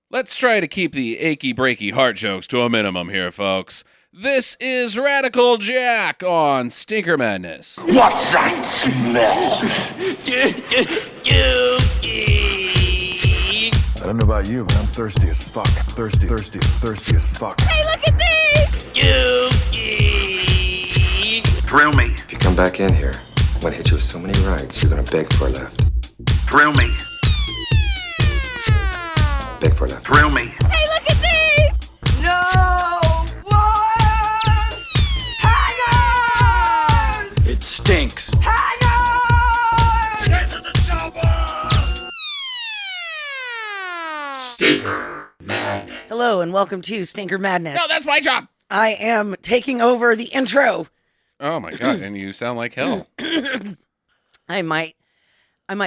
Let's try to keep the achy breaky heart jokes to a minimum here, folks. This is Radical Jack on Stinker Madness. What's that smell? I don't know about you, but I'm thirsty as fuck. Thirsty as fuck. Hey, look at these! Thrill me. If you come back in here, I'm gonna hit you with so many rights, you're gonna beg for a left. Thrill me. Beg for a left. Thrill me. Hey, look at these! No one! Hang on! It stinks. Hang on! Get to the chopper! Stinker Madness. Hello and welcome to Stinker Madness. No, that's my job. I am taking over the intro. Oh my god, and you sound like hell. I might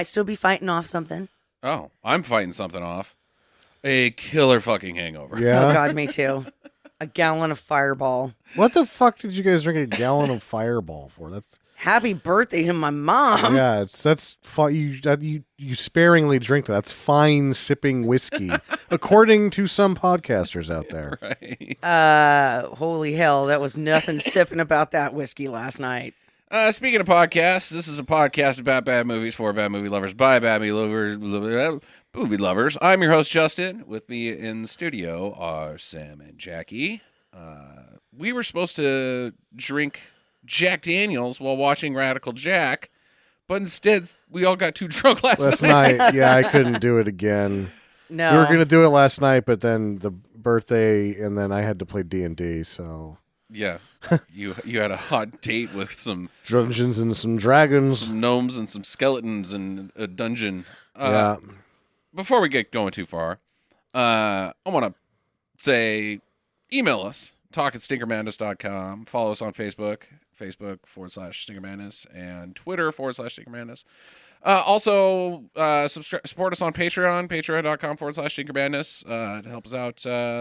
still be fighting off something. Oh, I'm fighting something off. A killer fucking hangover. Oh Yeah. God, me too. A gallon of Fireball. What the fuck did you guys drink a gallon of Fireball for? That's Happy birthday to my mom. yeah. That's you sparingly drink that. That's fine sipping whiskey, according to some podcasters out there. Right. Holy hell, that was nothing sipping about that whiskey last night. Speaking of podcasts, this is a podcast about bad movies for bad movie lovers by bad movie lovers. I'm your host, Justin. With me in the studio are Sam and Jackie. We were supposed to drink Jack Daniels while watching Radical Jack, but instead we all got too drunk last night. Yeah, I couldn't do it again. No. We were gonna do it last night, but then the birthday, and then I had to play D&D. So Yeah, you had a hot date with some Dungeons and some Dragons. some gnomes and some skeletons and a dungeon. Yeah. Before we get going too far, I want to say email us, talk@stinkermadness.com. Follow us on Facebook.com/stinkermadness and Twitter.com/stinkermadness. Also, support us on patreon.com/stinkermadness to help us out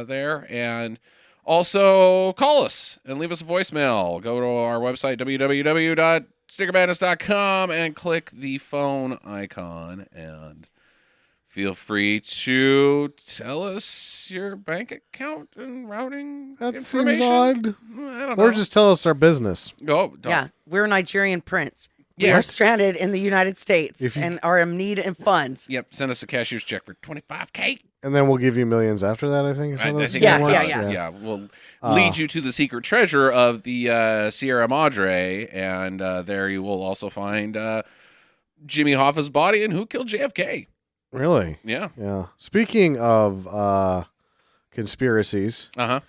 there. And also call us and leave us a voicemail. Go to our website, www.stinkermadness.com, and click the phone icon and feel free to tell us your bank account and routing That information. seems odd. I don't know. Or just tell us our business. Oh, don't. Yeah, we're a Nigerian prince. We Yeah. are stranded in the United States If you- and are in need of funds. Yep, send us a cashier's check for $25K. And then we'll give you millions after that, I think. Is how those think Yeah, work? yeah. We'll lead you to the secret treasure of the Sierra Madre, and there you will also find Jimmy Hoffa's body and who killed JFK. Really? Yeah. Yeah. Speaking of conspiracies, Uh-huh.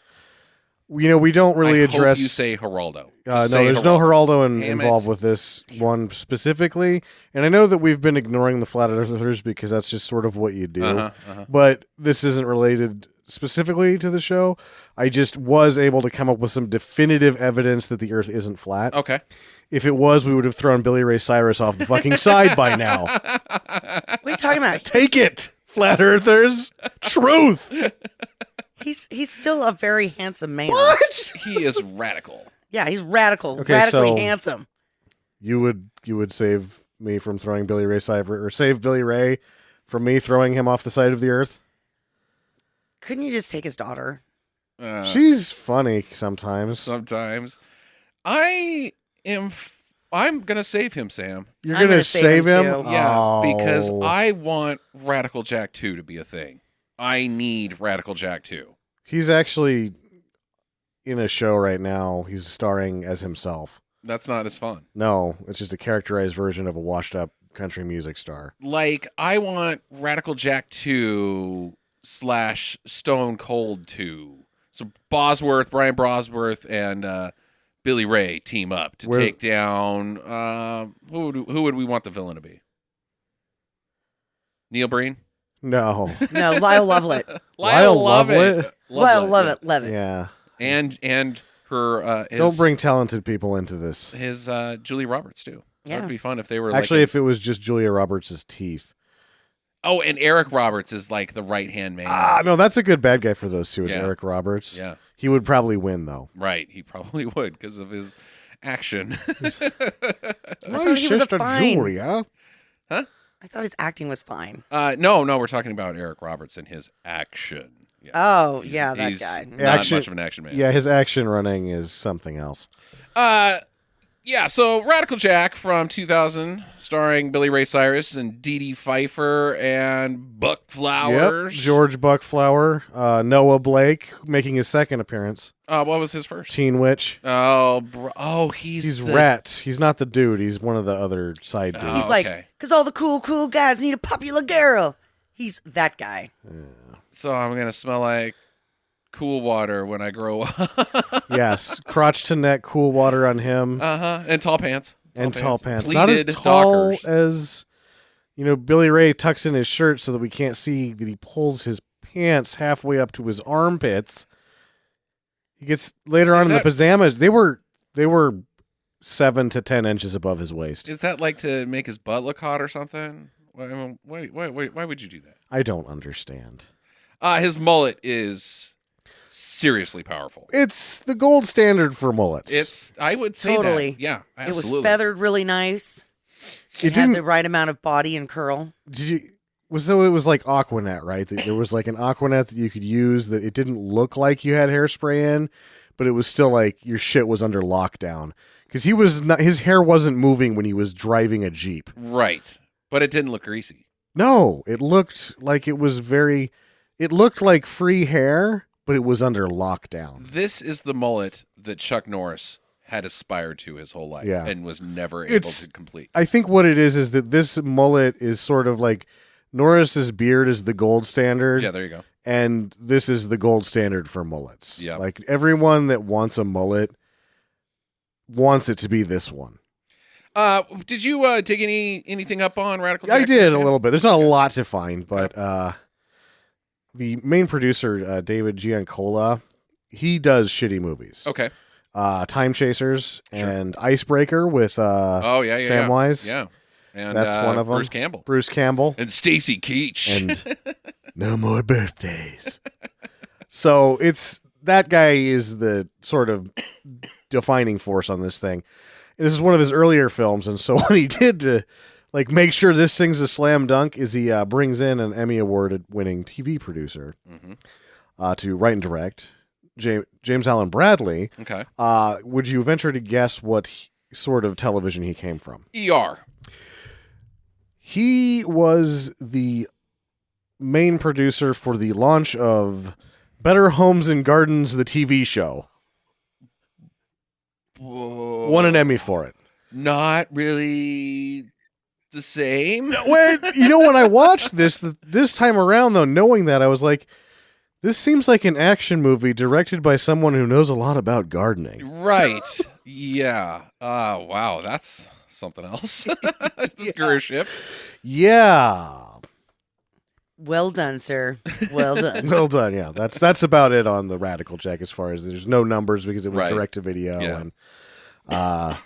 we don't really I address. hope you say Geraldo. No, Just say there's no Geraldo Damn it. involved with this one specifically. And I know that we've been ignoring the flat earthers because that's just sort of what you do. Uh-huh. But this isn't related specifically to the show. I just was able to come up with some definitive evidence that the earth isn't flat. Okay. If it was, we would have thrown Billy Ray Cyrus off the fucking side by now. What are you talking about? Take it, flat earthers. Truth. He's still a very handsome man. What? He is radical. Yeah, he's radical, Okay, radically so- handsome. You would save me from throwing Billy Ray Cyrus, or save Billy Ray from me throwing him off the side of the earth? Couldn't you just take his daughter? She's funny sometimes. Sometimes. I'm going to save him, Sam. You're I'm gonna gonna save save him him? too. Yeah, Oh. because I want Radical Jack 2 to be a thing. I need Radical Jack 2. He's actually in a show right now. He's starring as himself. That's not as fun. No, it's just a characterized version of a washed-up country music star. Like, I want Radical Jack 2 / Stone Cold 2. So Brian Bosworth, and Billy Ray team up to take down. Who would we want the villain to be? Neil Breen? No. No, Lyle Lovelet. Lyle Lovelet? Lyle Lovelet. Yeah. And her. Don't bring talented people into this. his Julia Roberts too. Yeah. That'd be fun if they were Actually, like if it was just Julia Roberts' teeth. Oh, and Eric Roberts is like the right hand man. No, that's a good bad guy for those two. Is Yeah. Eric Roberts? Yeah, He would probably win though. right. He probably would because of his action. thought he was a fine- Julia. Huh? I thought his acting was fine. No, we're talking about Eric Roberts and his action. Yeah. Oh, He's- yeah, that he's guy. Not Action- much of an action man. Yeah, his action running is something else. Yeah, so Radical Jack from 2000, starring Billy Ray Cyrus and DeeDee Pfeiffer and Buck Flowers. Yep, George Buckflower, Noah Blake making his second appearance. What was his first? Teen Witch. He's the... Rhett. He's not the dude. He's one of the other side dudes. He's okay. like, because all the cool guys need a popular girl. He's that guy. So I'm going to smell like cool water when I grow up. Yes, crotch to neck, cool water on him. And tall pants. Tall pants. Pleated Not as tall Dockers. as, Billy Ray tucks in his shirt so that we can't see that he pulls his pants halfway up to his armpits. He gets later on in the pajamas. They were 7 to 10 inches above his waist. Is that like to make his butt look hot or something? Why would you do that? I don't understand. His mullet is seriously powerful. It's the gold standard for mullets. I would say Totally. that. Yeah, It absolutely. was feathered really nice. It had the didn't. right amount of body and curl. It was like Aquanet, right? There was like an Aquanet that you could use that it didn't look like you had hairspray in, but it was still like your shit was under lockdown because his hair wasn't moving when he was driving a Jeep. Right, but it didn't look greasy. No, it looked like it looked like free hair, but it was under lockdown. This is the mullet that Chuck Norris had aspired to his whole life and was never able to complete. I think what it is that this mullet is sort of like Norris's beard is the gold standard. Yeah, there you go. And this is the gold standard for mullets. Yeah. Like everyone that wants a mullet wants it to be this one. Did you dig anything up on Radical Jack? I did a little bit. There's not a lot to find, but the main producer, David Giancola, he does shitty movies. Okay. Time Chasers and Icebreaker with Samwise. Yeah. And That's one of them. Bruce Campbell. And Stacy Keach. And No More Birthdays. So that guy is the sort of defining force on this thing. And this is one of his earlier films, and so what he did to make sure this thing's a slam dunk is he brings in an Emmy Award winning TV producer to write and direct, James Allen Bradley. Okay. Would you venture to guess what sort of television he came from? ER. He was the main producer for the launch of Better Homes and Gardens, the TV show. Whoa. Won an Emmy for it. Not really the same. When I watched this time around, though, knowing that, I was like, this seems like an action movie directed by someone who knows a lot about gardening. Right. Yeah. Wow. That's something else. This career shift. Yeah. Well done, sir. Well done. Well done. Yeah. That's about it on the Radical Jack as far as there's no numbers because it was Right. direct to video. Yeah. And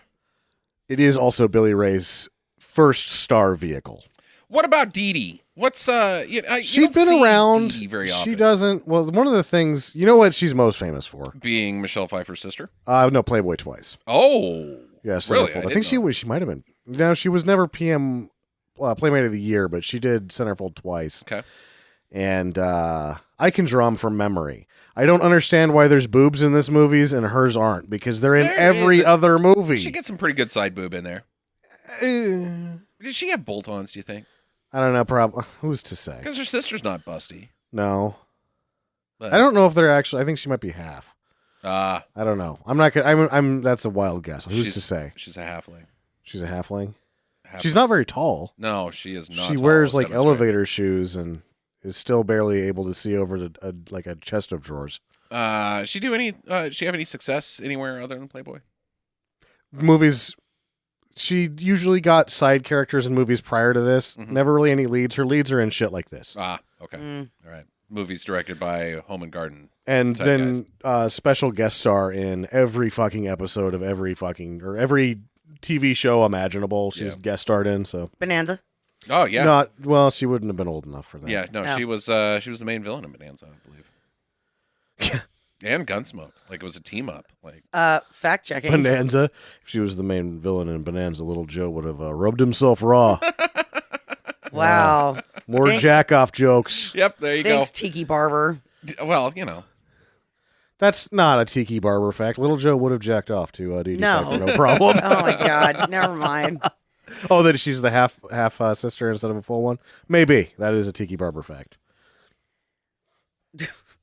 it is also Billy Ray's first star vehicle. What about DeeDee? What's you She's don't been see around. DeeDee very often. She doesn't. Well, one of the things, you know what she's most famous for? Being Michelle Pfeiffer's sister. No, Playboy twice. Oh. Yes, Really? Centerfold. I think she might have been. No, she was never PM Playmate of the Year, but she did Centerfold twice. Okay. And I can draw them from memory. I don't understand why there's boobs in this movies and hers aren't, because they're in every other movie. She gets some pretty good side boob in there. Did she have bolt-ons, do you think? I don't know. Probably. Who's to say? Because her sister's not busty. No. But, I don't know if they're actually. I think she might be half. I don't know. I'm not gonna. I'm. That's a wild guess. Who's to say? She's a halfling. She's a halfling. She's not very tall. No, she is not. She tall, wears as like demonstrated. elevator shoes and is still barely able to see over a chest of drawers. She have any success anywhere other than Playboy? Movies. She usually got side characters in movies prior to this. Never really any leads. Her leads are in shit like this. Okay. All right. Movies directed by Home and Garden. And type then special guest star in every fucking episode of every TV show imaginable. She's guest starred in. So Bonanza. Oh yeah. She wouldn't have been old enough for that. Yeah. No, Oh. she was the main villain in Bonanza, I believe. And Gunsmoke. Like it was a team up. Like Fact checking. Bonanza. If she was the main villain in Bonanza, Little Joe would have rubbed himself raw. Wow. More Thanks. jack-off jokes. Yep, there you Thanks, Tiki Barber. go. Well, That's not a Tiki Barber fact. Little Joe would have jacked off to DeeDee No. Pfeiffer, no problem. Oh my God. Never mind. Oh, that she's the half sister instead of a full one? Maybe. That is a Tiki Barber fact.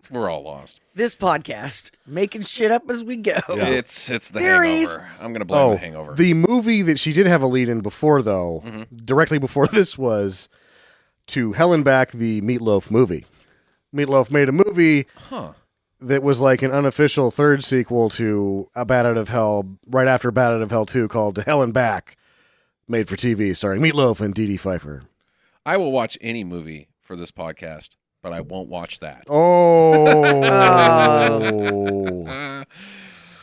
we're all lost. This podcast, making shit up as we go. Yeah. It's the Theories. Hangover. I'm gonna blame the Hangover. The movie that she did have a lead in before, though, directly before this, was to Hell and Back, the Meatloaf movie. Meatloaf made a movie that was like an unofficial third sequel to A Bat Out of Hell, right after Bat Out of Hell 2, called Hell and Back, made for TV, starring Meatloaf and DeeDee Pfeiffer. I will watch any movie for this podcast, but I won't watch that. Oh.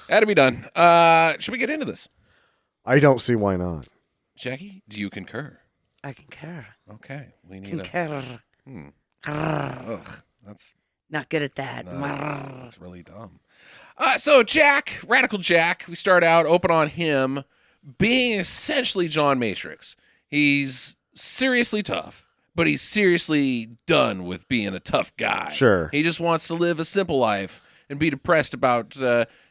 Had to be done. Should we get into this? I don't see why not. Jackie, do you concur? I concur. Okay. We need Concur. Ugh, that's Not good at that. that's really dumb. So Jack, Radical Jack, we start out, open on him being essentially John Matrix. He's seriously tough, but he's seriously done with being a tough guy. Sure. He just wants to live a simple life and be depressed about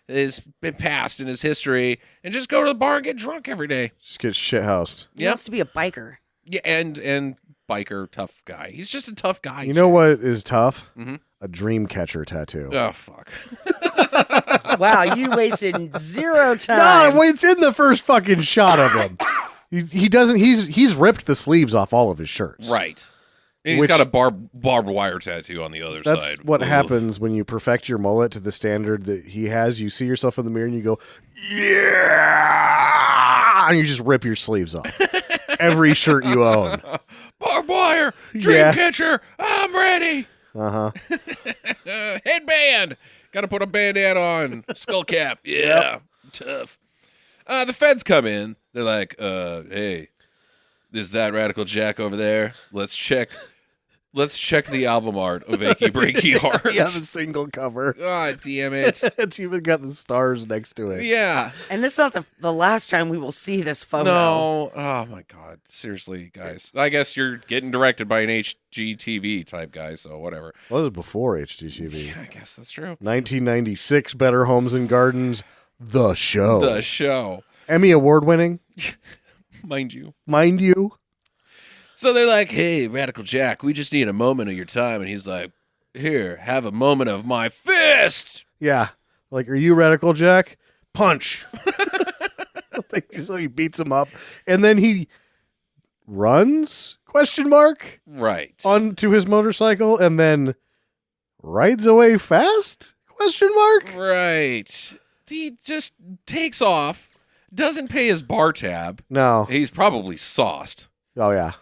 his past and his history and just go to the bar and get drunk every day. Just get shithoused. He wants to be a biker. Yeah, and biker, tough guy. He's just a tough guy. You know what is tough? Mhm. A dream catcher tattoo. Oh, fuck. Wow, you wasted zero No, time. well, it's in the first fucking shot of him. He doesn't. He's ripped the sleeves off all of his shirts. Right. And he's Which- got a barbed wire tattoo on the other That's side. what Ooh. happens when you perfect your mullet to the standard that he has. You see yourself in the mirror and you go, yeah, and you just rip your sleeves off. Every shirt you own. Barbed wire, dream Yeah. catcher, I'm ready. Uh-huh. Headband. Got to put a bandana on. Skull cap. Yeah. Tough. The feds come in. They're like, hey, is that Radical Jack over there? Let's check the album art of Achy Breaky Heart. You have a single cover. God damn it. It's even got the stars next to it. Yeah. And this is not the last time we will see this photo. No. Oh, my God. Seriously, guys. I guess you're getting directed by an HGTV type guy, so whatever. Well, this was before HGTV. I guess that's true. 1996, Better Homes and Gardens, The Show. The show. Emmy Award winning, Mind you. mind you. So they're like, hey, Radical Jack, we just need a moment of your time. And he's like, here, have a moment of my fist. Yeah. Like, are you Radical Jack? Punch. So he beats him up. And then he runs, question mark, Right. onto his motorcycle and then rides away fast, question mark. Right. He just takes off, doesn't pay his bar tab. No. He's probably sauced. Oh, yeah.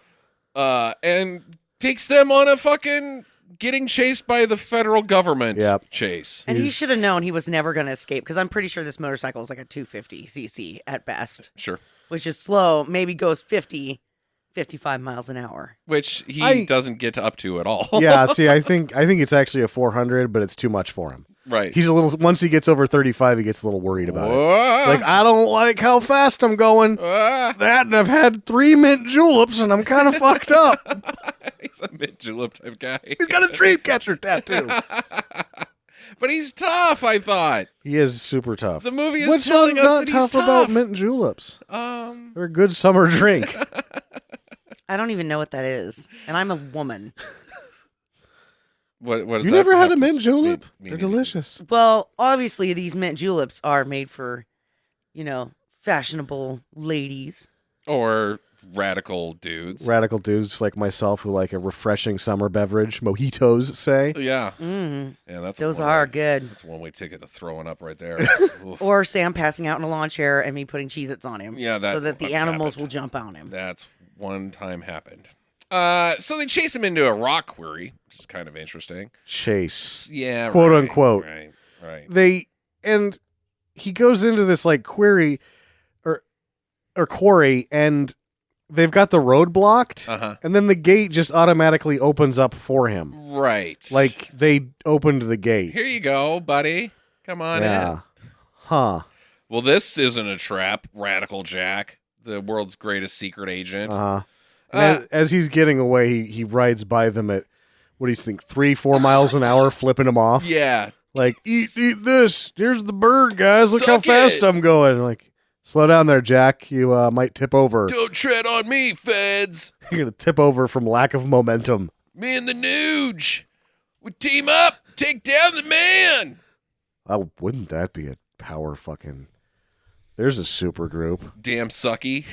And takes them on a fucking getting chased by the federal government Yep. chase. And he should have known he was never going to escape because I'm pretty sure this motorcycle is like a 250cc at best, Sure. which is slow. Maybe goes 50, 55 miles an hour. Which he doesn't get up to at all. Yeah, see, I think it's actually a 400, but it's too much for him. Right. He's a little, once he gets over 35, he gets a little worried about it. Whoa. Like, I don't like how fast I'm going. That, and I've had 3 mint juleps, and I'm kind of fucked up. He's a mid julep type guy. He's got a dream catcher tattoo. But he's tough, I thought. He is super tough. The movie is What's telling us not that he's tough about tough. mint juleps? They're a good summer drink. I don't even know what that is. And I'm a woman. What does You that never had have a to mint s- julep? mean They're anything? delicious. Well, obviously, these mint juleps are made for, fashionable ladies. Or radical dudes. Radical dudes like myself who like a refreshing summer beverage, mojitos, say. Yeah. Mm. Yeah, that's Those one are way- good. That's a one-way ticket to throwing up right there. Oof. Or Sam passing out in a lawn chair and me putting Cheez-Its on him. Yeah, so that the that's animals happened. will jump on him. That's one time happened. So they chase him into a rock quarry, which is kind of interesting. Chase. Yeah, Quote, right, unquote. Right. And he goes into this like query or quarry, and they've got the road blocked, Uh-huh. and then the gate just automatically opens up for him. Right. Like they opened the gate. Here you go, buddy. Come on Yeah. in. Huh. Well, this isn't a trap, Radical Jack, the world's greatest secret agent. Uh-huh. And as he's getting away, he rides by them at, what do you think, 3-4 miles an hour, flipping them off? Yeah. Like, eat this. Here's the bird, guys. Look how Suck fast it. I'm going. Like, slow down there, Jack. You might tip over. Don't tread on me, feds. You're going to tip over from lack of momentum. Me and the Nuge. We team up. Take down the man. Oh, wouldn't that be a power fucking... There's a super group. Damn sucky.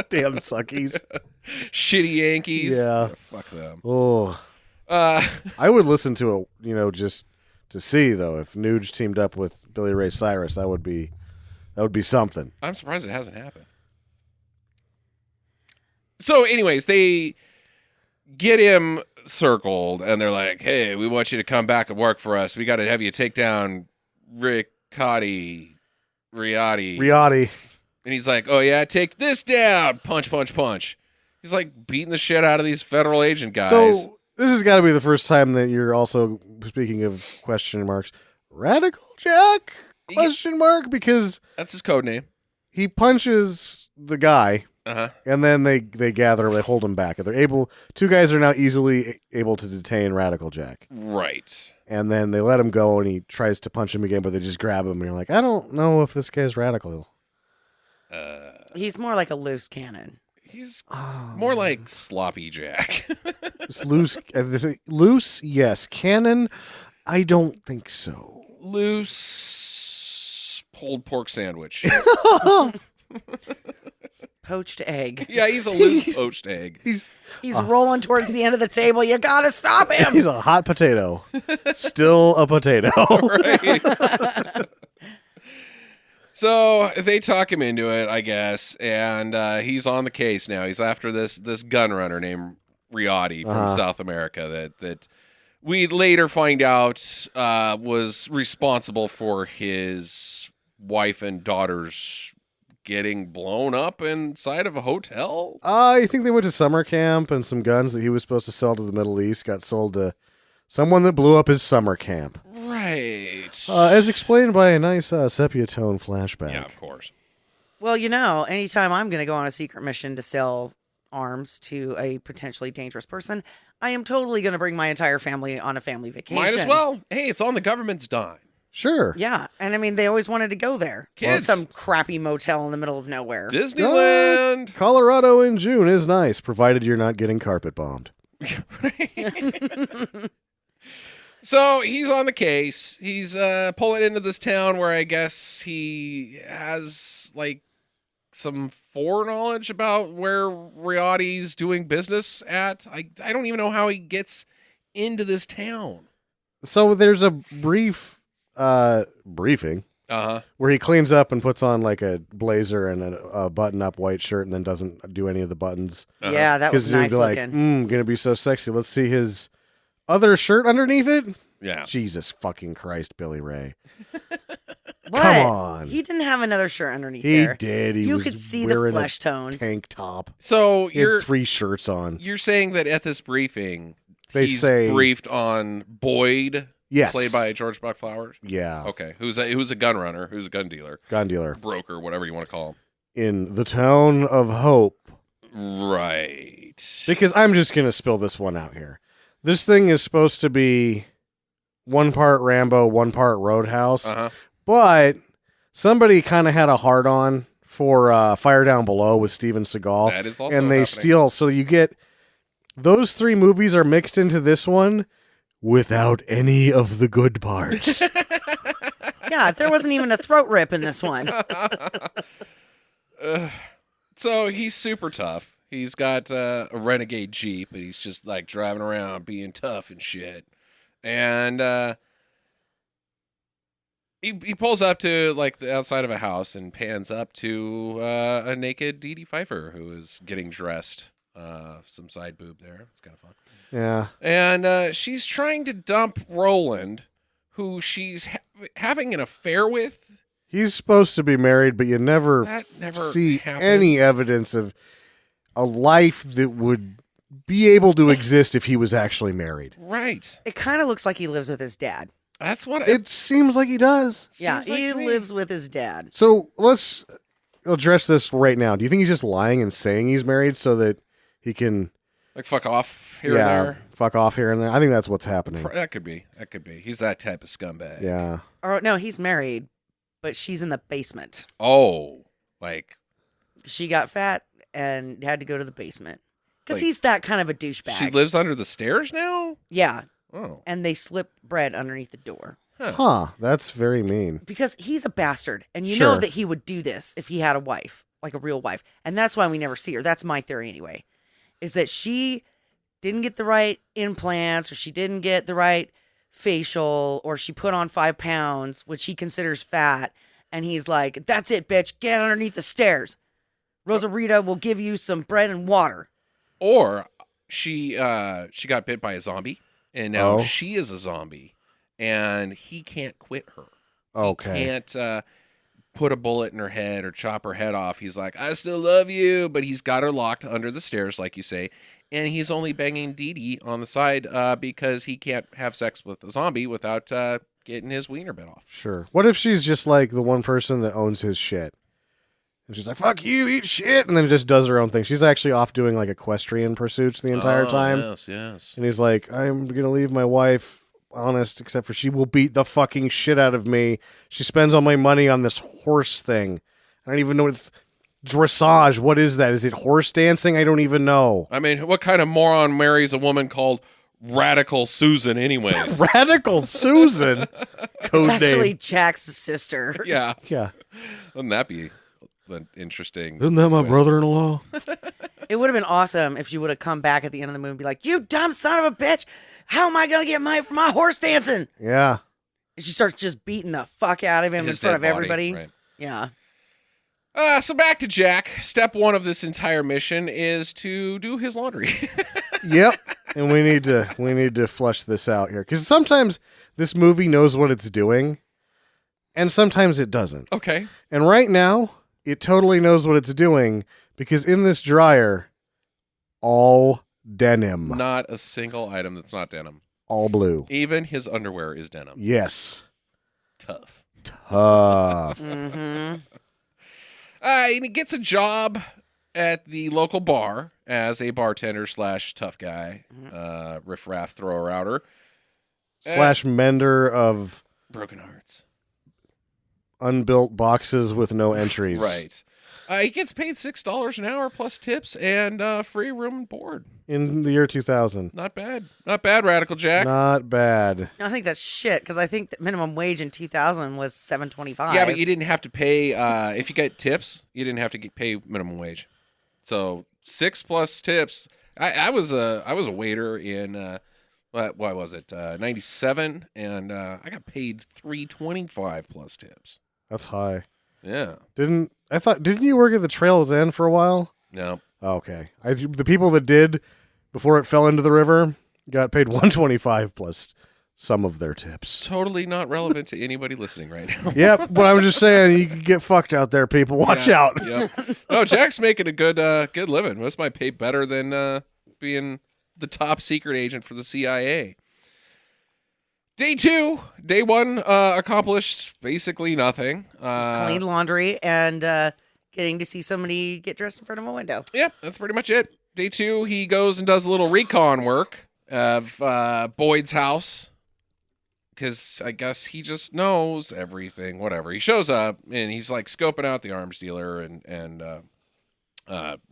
Damn suckies. Shitty Yankees. Yeah. Fuck them. Oh. I would listen to it, just to see, though, if Nuge teamed up with Billy Ray Cyrus, that would be something. I'm surprised it hasn't happened. So, anyways, they get him circled, and they're like, hey, we want you to come back and work for us. We got to have you take down Riotti. Riotti. And he's like, oh, yeah, take this down. Punch, punch, punch. He's like beating the shit out of these federal agent guys. So, this has got to be the first time that you're also, speaking of question marks, Radical Jack? Question mark? Because that's his code name. he punches the guy, Uh-huh. and then they gather, they hold him back. And they're able, two guys are now easily able to detain Radical Jack. Right. And then they let him go, and he tries to punch him again, but they just grab him, and you're like, I don't know if this guy's radical. He's more like a loose cannon. He's more like Sloppy Jack. Just loose, yes. Cannon, I don't think so. Loose pulled pork sandwich. Poached egg. Yeah, he's a loose poached egg. He's rolling towards the end of the table. You gotta stop him. He's a hot potato. Still a potato. Right. So they talk him into it, I guess, and he's on the case now. He's after this gun runner named Riotti from South America that we later find out was responsible for his wife and daughter's getting blown up inside of a hotel. I think they went to summer camp, and some guns that he was supposed to sell to the Middle East got sold to someone that blew up his summer camp. Right. As explained by a nice sepia tone flashback. Yeah, of course. Well, anytime I'm going to go on a secret mission to sell arms to a potentially dangerous person, I am totally going to bring my entire family on a family vacation. Might as well. Hey, it's on the government's dime. Sure. Yeah, and I mean, they always wanted to go there. Kids. Some crappy motel in the middle of nowhere. Disneyland. Colorado in June is nice, provided you're not getting carpet bombed. So he's on the case. He's pulling into this town where I guess he has like some foreknowledge about where Riotti's doing business at. I don't even know how he gets into this town. So there's a brief briefing where he cleans up and puts on like a blazer and a button-up white shirt, and then doesn't do any of the buttons. Yeah, that was nice looking. Gonna be so sexy. Let's see his other shirt underneath it. Yeah. Jesus fucking Christ, Billy Ray. What? Come on. He didn't have another shirt underneath He there. did. He You was could see the wearing a flesh tones. tank top. So He had 3 shirts on. You're saying that at this briefing, he's say briefed on Boyd, yes, played by George Buck Flowers. Yeah. Okay, who's a gun runner, who's a gun dealer, broker, whatever you want to call him, in the town of Hope. Right. Because I'm just gonna spill this one out here. This thing is supposed to be 1 part Rambo, 1 part Roadhouse, but somebody kind of had a hard on for Fire Down Below with Steven Seagal. That is also and they happening. steal. So you get those 3 movies are mixed into this one without any of the good parts. Yeah, there wasn't even a throat rip in this one. So he's super tough. He's got a Renegade Jeep, and he's just like driving around being tough and shit. And he pulls up to like the outside of a house and pans up to a naked DeeDee Pfeiffer who is getting dressed. Some side boob there. It's kind of fun. Yeah. And she's trying to dump Roland, who she's having an affair with. He's supposed to be married, but you never see happens. any evidence of a life that would be able to exist if he was actually married. Right. It kind of looks like he lives with his dad. That's what It seems like he does. Yeah, seems like he to me. lives with his dad. So let's address this right now. Do you think he's just lying and saying he's married so that he can Like fuck off here and there. fuck off here and there? I think that's what's happening. That could be. That could be. He's that type of scumbag. Yeah. Or no, he's married, but she's in the basement. Oh, like She got fat and had to go to the basement because Like, he's that kind of a douchebag. she lives under the stairs now? Yeah, Oh. and they slip bread underneath the door Huh. That's very mean. because he's a bastard, and you Sure. know that he would do this if he had a wife, like a real wife, and that's why we never see her. That's my theory anyway, is that she didn't get the right implants, or she didn't get the right facial, or she put on 5 pounds, which he considers fat, and he's like, "That's it, bitch. Get underneath the stairs. Rosarita will give you some bread and water." Or she got bit by a zombie, and now Oh. she is a zombie, and he can't quit her. Okay. He can't put a bullet in her head or chop her head off. He's like, I still love you, but he's got her locked under the stairs, like you say, and he's only banging DeeDee on the side because he can't have sex with a zombie without getting his wiener bit off. Sure. What if she's just like the one person that owns his shit? And she's like, fuck you, eat shit. And then just does her own thing. She's actually off doing like equestrian pursuits the entire time. Yes. And he's like, I'm going to leave my wife honest, except for she will beat the fucking shit out of me. She spends all my money on this horse thing. I don't even know what it's dressage. What is that? Is it horse dancing? I don't even know. I mean, what kind of moron marries a woman called Radical Susan anyways? Radical Susan. Code It's actually name. Jack's sister. Yeah. Yeah. Wouldn't that be an interesting... Isn't that my twist? brother-in-law? It would have been awesome if she would have come back at the end of the movie and be like, "You dumb son of a bitch! How am I going to get money for my horse dancing?" Yeah. And she starts just beating the fuck out of him in His front dead of body, everybody. right. Yeah. So back to Jack. Step 1 of this entire mission is to do his laundry. Yep. And we need to flush this out here. Because sometimes this movie knows what it's doing, and sometimes it doesn't. Okay. And right now, it totally knows what it's doing, because in this dryer, all denim. Not a single item that's not denim. All blue. Even his underwear is denim. Yes. Tough. Tough. Mm-hmm. And he gets a job at the local bar as a bartender / tough guy, riff-raff thrower-outer. / mender of Broken hearts. unbuilt boxes with no entries. Right. He gets paid $6 an hour plus tips and free room and board. In the year 2000. Not bad. Not bad, Radical Jack. Not bad. I think that's shit because I think that minimum wage in 2000 was $7.25. Yeah, but you didn't have to pay, if you get tips, you didn't have to pay minimum wage. So 6 plus tips. I was a waiter in, what was it, 97, and I got paid $3.25 plus tips. That's high. Yeah. Didn't you work at the Trail's End for a while? No. Oh, okay. The people that did before it fell into the river got paid $125 plus some of their tips. Totally not relevant to anybody listening right now. Yep, but I'm just saying you can get fucked out there, people. Watch out. Yep. No, Jack's making a good living. This might pay better than being the top secret agent for the CIA. Day 1 accomplished basically nothing. Clean laundry and getting to see somebody get dressed in front of a window. Yep, that's pretty much it. Day 2, he goes and does a little recon work of Boyd's house. Because I guess he just knows everything, whatever. He shows up, and he's like scoping out the arms dealer and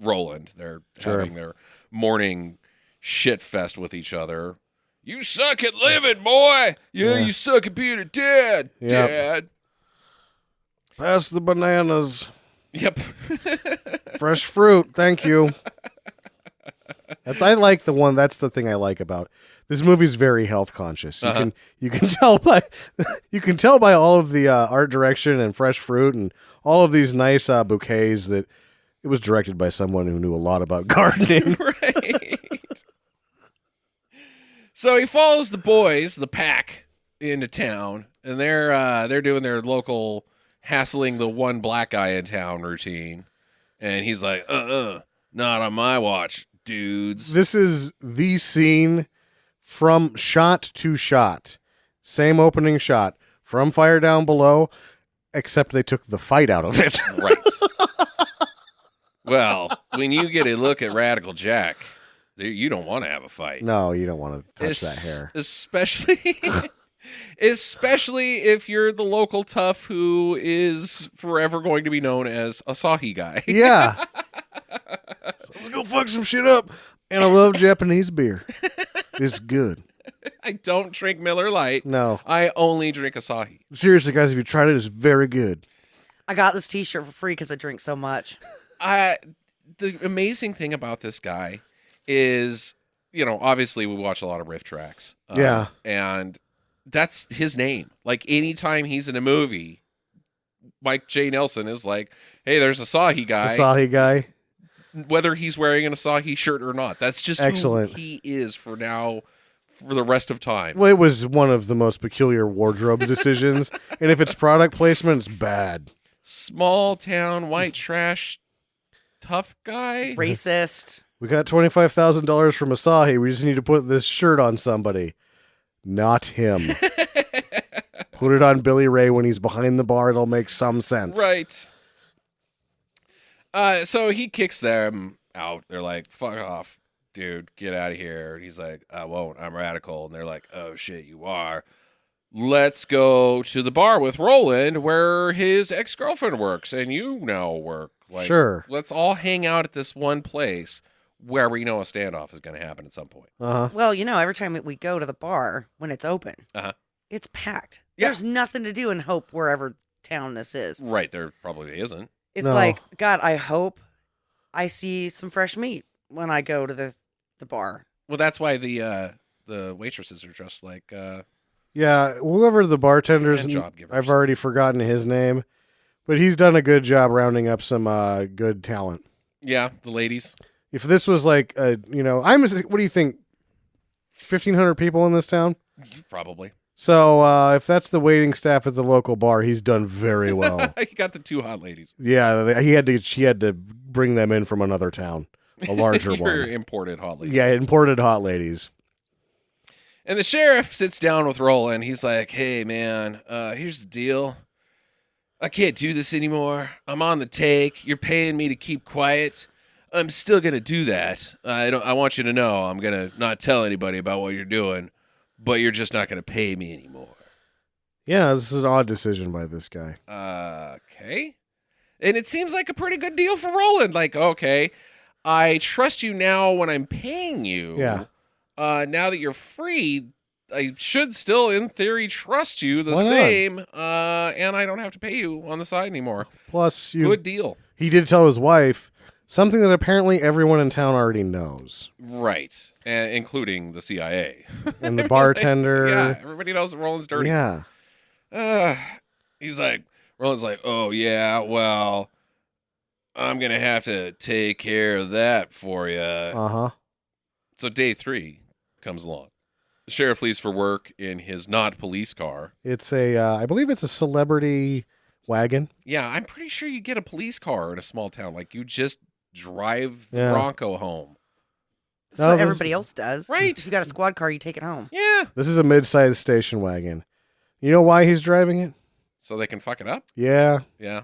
Roland. They're having their morning shit fest with each other. You suck at living, boy! Yeah. You suck at being a dad, Yep. Dad. Pass the bananas. Yep. Fresh fruit. Thank you. That's the thing I like about this movie's very health conscious. You can tell by all of the art direction and fresh fruit and all of these nice bouquets that it was directed by someone who knew a lot about gardening. Right. So he follows the boys, the pack, into town, and they're doing their local hassling the one black guy in town routine. And he's like, not on my watch, dudes. This is the scene from shot to shot. Same opening shot from Fire Down Below. except they took the fight out of it. Right. Well, when you get a look at Radical Jack, you don't want to have a fight. No, you don't want to touch that hair. Especially if you're the local tough who is forever going to be known as Asahi Guy. Yeah. So let's go fuck some shit up. And I love Japanese beer. It's good. I don't drink Miller Lite. No. I only drink Asahi. Seriously, guys, if you tried it, it's very good. I got this T-shirt for free because I drink so much. The amazing thing about this guy is, obviously we watch a lot of riff tracks. Yeah. And that's his name. Like, anytime he's in a movie, Mike J. Nelson is like, hey, there's Asahi Guy. Asahi Guy. Whether he's wearing an Asahi shirt or not. That's just excellent. Who he is for the rest of time. Well, it was one of the most peculiar wardrobe decisions. And if it's product placement, it's bad. Small town, white trash, tough guy. Racist. We got $25,000 from Asahi. We just need to put this shirt on somebody. Not him. Put it on Billy Ray when he's behind the bar. It'll make some sense. Right. So he kicks them out. They're like, fuck off, dude. Get out of here. And he's like, I won't. I'm radical. And they're like, oh, shit, you are. Let's go to the bar with Roland where his ex-girlfriend works and you now work. Like, sure. Let's all hang out at this one place where we know a standoff is going to happen at some point. Uh-huh. Well, every time we go to the bar when it's open, it's packed. Yeah. There's nothing to do in Hope wherever town this is. Right. There probably isn't. It's No. like, God, I hope I see some fresh meat when I go to the bar. Well, that's why the waitresses are dressed like Yeah, whoever the bartender's, and job givers. I've already forgotten his name, but he's done a good job rounding up some good talent. Yeah, the ladies. If this was like, what do you think, 1,500 people in this town? Probably. So if that's the waiting staff at the local bar, he's done very well. He got the two hot ladies. Yeah, she had to bring them in from another town, a larger Your one. imported hot ladies. Yeah, imported hot ladies. And the sheriff sits down with Roland. He's like, hey, man, here's the deal. I can't do this anymore. I'm on the take. You're paying me to keep quiet. I'm still going to do that. I want you to know I'm going to not tell anybody about what you're doing, but you're just not going to pay me anymore. Yeah, this is an odd decision by this guy. Okay. And it seems like a pretty good deal for Roland. Like, okay, I trust you now when I'm paying you. Yeah. Now that you're free, I should still, in theory, trust you the Why not? same. And I don't have to pay you on the side anymore. Plus, Good deal. he did tell his wife something that apparently everyone in town already knows. Right. Including the CIA. And the bartender. Yeah, everybody knows that Roland's dirty. Yeah. Roland's like, oh, yeah, well, I'm going to have to take care of that for you. Uh-huh. So day 3 comes along. The sheriff leaves for work in his not police car. It's I believe it's a celebrity wagon. Yeah, I'm pretty sure you get a police car in a small town. Like, you just drive the Yeah. Bronco home. That's No, what this- everybody else does. Right. If you got a squad car, you take it home. Yeah. This is a mid-sized station wagon. You know why he's driving it? So they can fuck it up? Yeah. Yeah.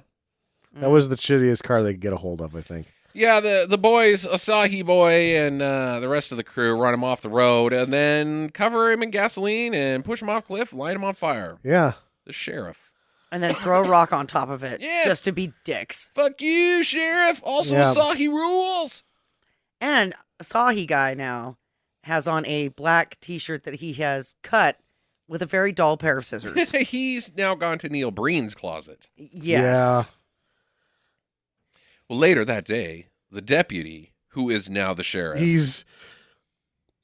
That was the shittiest car they could get a hold of, I think. Yeah, the boys, Asahi Boy and the rest of the crew, run him off the road and then cover him in gasoline and push him off a cliff, light him on fire. Yeah. The sheriff. And then throw a rock on top of it. Yeah. Just to be dicks. Fuck you, sheriff. Also, Yeah. Asahi rules. And Asahi Guy now has on a black T-shirt that he has cut with a very dull pair of scissors. He's now gone to Neil Breen's closet. Yes. Yeah. Well, later that day, the deputy, who is now the sheriff. He's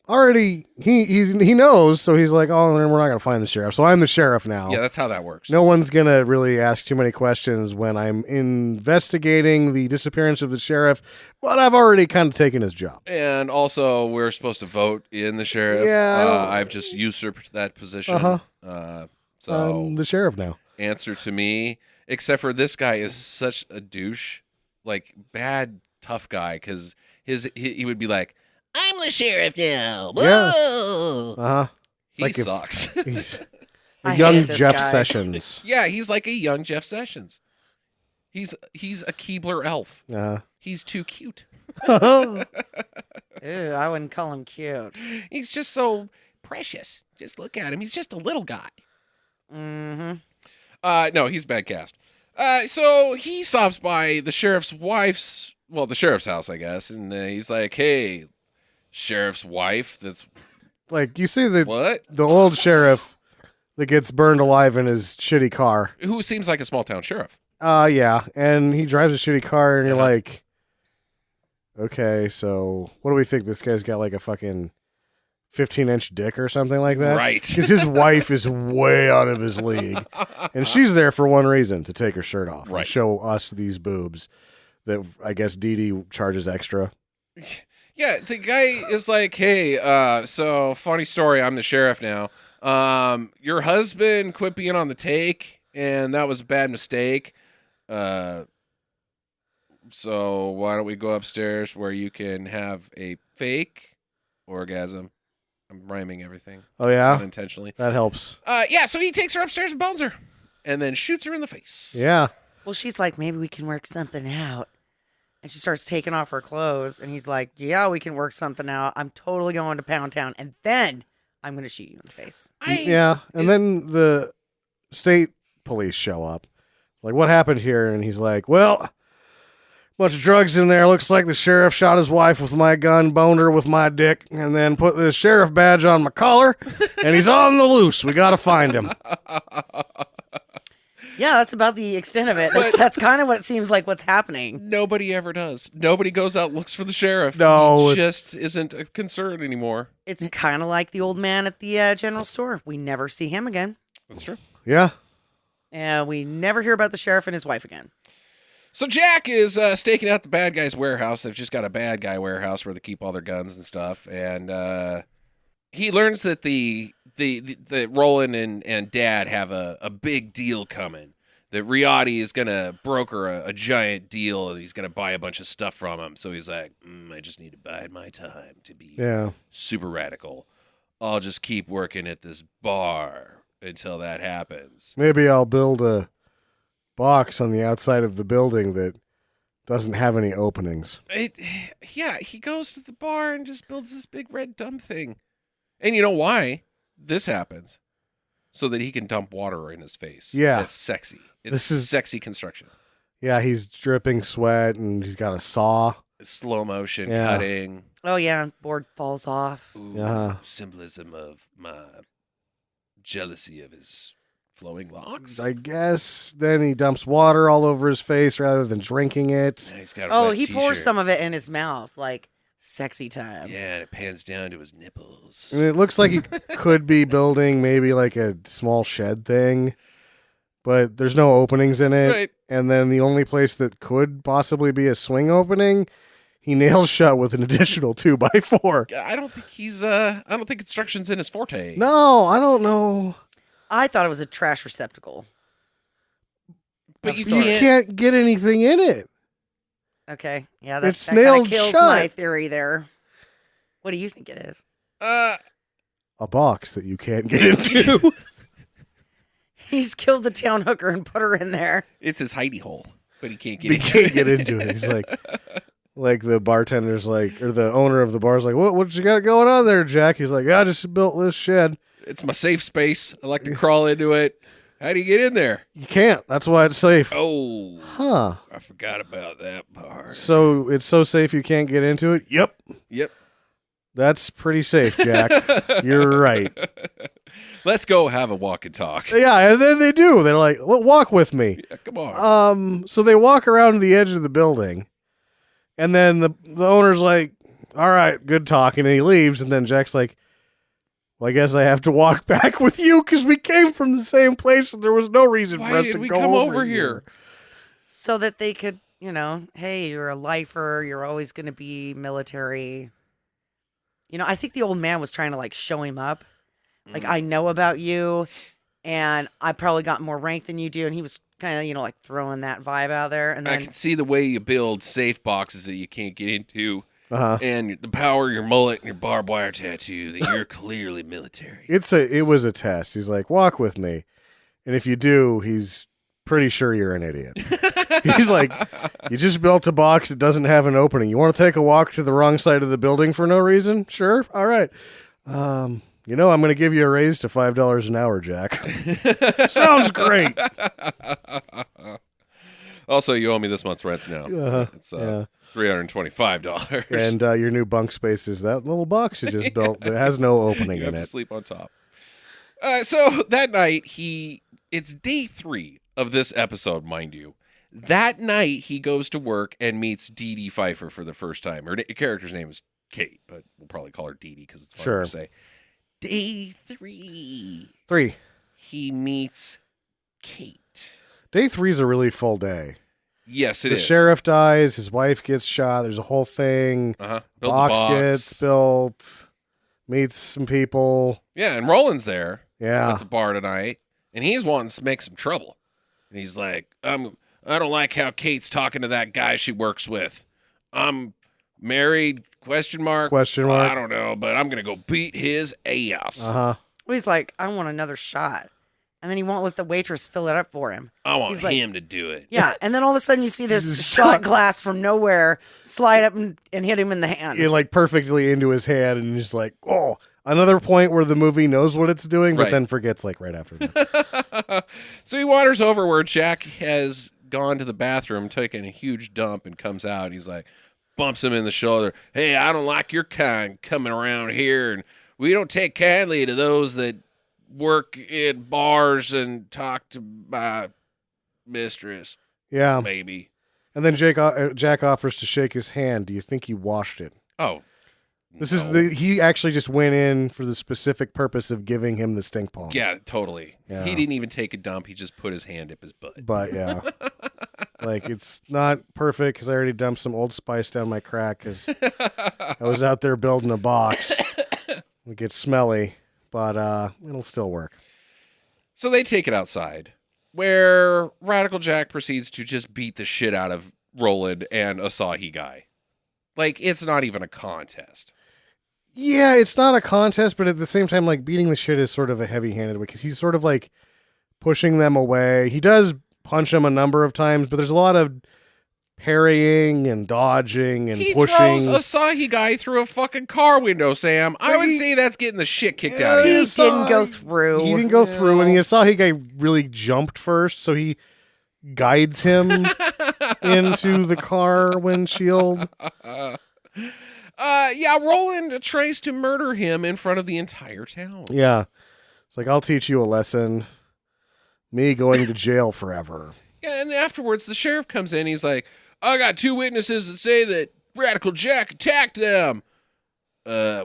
already he knows, so he's like, oh, we're not gonna find the sheriff, so I'm the sheriff now. Yeah, that's how that works. No one's gonna really ask too many questions when I'm investigating the disappearance of the sheriff, but I've already kind of taken his job. And also, we're supposed to vote in the sheriff. Yeah. I've just usurped that position. Uh-huh. So, I'm the sheriff now. answer to me, except for this guy is such a douche, like bad tough guy, because he would be like, I'm the sheriff now. Yeah. Whoa. Uh huh. He Like if- sucks. I young hated this Jeff guy. Sessions. Yeah, he's like a young Jeff Sessions. He's a Keebler elf. He's too cute. Ew, I wouldn't call him cute. He's just so precious. Just look at him. He's just a little guy. Mm-hmm. No, he's bad cast. So he stops by the sheriff's the sheriff's house, I guess, and he's like, "Hey, sheriff's wife, that's Like, you see the what? old sheriff that gets burned alive in his shitty car. Who seems like a small town sheriff." Yeah, and he drives a shitty car, and you're Uh-huh. like, okay, so what do we think? This guy's got like a fucking 15-inch dick or something like that? Right. Because his wife is way out of his league, and she's there for one reason, to take her shirt off Right. and show us these boobs that I guess DeeDee charges extra. Yeah, the guy is like, "Hey, so funny story, I'm the sheriff now. Your husband quit being on the take, and that was a bad mistake. So why don't we go upstairs where you can have a fake orgasm?" I'm rhyming everything Oh, yeah? unintentionally. That helps. Yeah, so he takes her upstairs and bones her, and then shoots her in the face. Yeah. Well, she's like, maybe we can work something out. And she starts taking off her clothes, and he's like, yeah, we can work something out. I'm totally going to Pound Town, and then I'm going to shoot you in the face. Yeah, and then the state police show up. Like, what happened here? And he's like, well, bunch of drugs in there. Looks like the sheriff shot his wife with my gun, boned her with my dick, and then put the sheriff badge on my collar, and he's on the loose. We got to find him. Yeah, that's about the extent of it. That's kind of what it seems like what's happening. Nobody ever does. Nobody goes out and looks for the sheriff. No, He just isn't a concern anymore. It's kind of like the old man at the general store. We never see him again. That's true. Yeah. And we never hear about the sheriff and his wife again. So Jack is staking out the bad guy's warehouse. They've just got a bad guy warehouse where they keep all their guns and stuff. And he learns that the Roland and Dad have a big deal coming. That Riotti is going to broker a giant deal, and he's going to buy a bunch of stuff from him. So he's like, I just need to bide my time to be super radical. I'll just keep working at this bar until that happens. Maybe I'll build a box on the outside of the building that doesn't have any openings. He goes to the bar and just builds this big red dumb thing. And you know why this happens? So that he can dump water in his face. Yeah. That's sexy. It's This is- sexy construction. Yeah, he's dripping sweat, and he's got a saw. Slow motion Yeah. cutting. Oh, yeah. Board falls off. Ooh, symbolism of my jealousy of his flowing locks. I guess then he dumps water all over his face rather than drinking it. And he's got a Oh, red he pours t-shirt. some of it in his mouth, like sexy time. Yeah, and it pans down to his nipples. And it looks like he could be building maybe like a small shed thing, but there's no openings in it. Right. And then the only place that could possibly be a swing opening, he nails shut with an additional 2x4. I don't think I don't think construction's in his forte. No, I don't know. I thought it was a trash receptacle. But Of you sorts. You can't. can't get anything in it. Okay. Yeah, It's that kind nailed of kills shut. my theory there. What do you think it is? A box that you can't get into. He's killed the town hooker and put her in there. It's his hidey hole, but he can't get He into can't it. get into it. He's like the bartender's like, or the owner of the bar's like, what you got going on there, Jack? He's like, I just built this shed. It's my safe space. I like to crawl into it. How do you get in there? You can't. That's why it's safe. Oh, Huh. I forgot about that part. So it's so safe you can't get into it? Yep. Yep. That's pretty safe, Jack. You're right. Let's go have a walk and talk. Yeah, and then they do. They're like, walk with me. Yeah, come on. So they walk around the edge of the building, and then the owner's like, all right, good talking, and he leaves, and then Jack's like, well, I guess I have to walk back with you because we came from the same place and there was no reason for Why us did to we go come over here. here? So that they could, hey, you're a lifer. You're always going to be military. I think the old man was trying to like show him up. Like, I know about you and I probably got more rank than you do. And he was kind of, like throwing that vibe out there. And I then, can see the way you build safe boxes that you can't get into and the power of your mullet and your barbed wire tattoo that you're clearly military. It was a test. He's like, walk with me. And if you do, he's pretty sure you're an idiot. He's like, you just built a box that doesn't have an opening. You want to take a walk to the wrong side of the building for no reason? Sure. All right. I'm going to give you a raise to $5 an hour, Jack. Sounds great. Also, you owe me this month's rents now. It's $325. And your new bunk space is that little box you just built that has no opening you in have it. to sleep on top. So that night, it's day 3 of this episode, mind you. That night, he goes to work and meets DeeDee Pfeiffer for the first time. Her character's name is Kate, but we'll probably call her DeeDee because it's funny to say. Day 3. He meets Kate. Day 3 is a really full day. Yes, it the is. The sheriff dies. His wife gets shot. There's a whole thing. Box gets built. Meets some people. Yeah, and Roland's there. Yeah. At the bar tonight, and he's wanting to make some trouble. And he's like, I don't like how Kate's talking to that guy she works with. I'm married, question mark. I don't know, but I'm going to go beat his ass. Well, he's like, I want another shot. And then he won't let the waitress fill it up for him. I want him to do it. Yeah, and then all of a sudden you see this shot glass from nowhere slide up and hit him in the hand. It like perfectly into his hand, and he's like, oh, another point where the movie knows what it's doing, but then forgets like right after that. So he wanders over where Jack has gone to the bathroom, taken a huge dump, and comes out. And he's like, bumps him in the shoulder. Hey, I don't like your kind coming around here, and we don't take kindly to those that work in bars and talk to my mistress. Yeah. Maybe. And then Jack offers to shake his hand. Do you think he washed it? Oh. He actually just went in for the specific purpose of giving him the stink palm. Yeah, totally. Yeah. He didn't even take a dump. He just put his hand up his butt. But yeah. Like, it's not perfect because I already dumped some Old Spice down my crack because I was out there building a box. It gets smelly, but it'll still work. So they take it outside, where Radical Jack proceeds to just beat the shit out of Roland and Asahi Guy. Like, it's not even a contest. Yeah, it's not a contest, but at the same time, like, beating the shit is sort of a heavy-handed way because he's sort of, like, pushing them away. He does punch them a number of times, but there's a lot of parrying and dodging and pushing. He throws Asahi Guy through a fucking car window, Sam. I would say that's getting the shit kicked out of him. He didn't go through. He didn't go through, and the Asahi Guy really jumped first, so he guides him into the car windshield. Yeah, Roland tries to murder him in front of the entire town. Yeah. It's like, I'll teach you a lesson. Me going to jail forever. Yeah, and afterwards, the sheriff comes in. He's like, I got 2 witnesses that say that Radical Jack attacked them.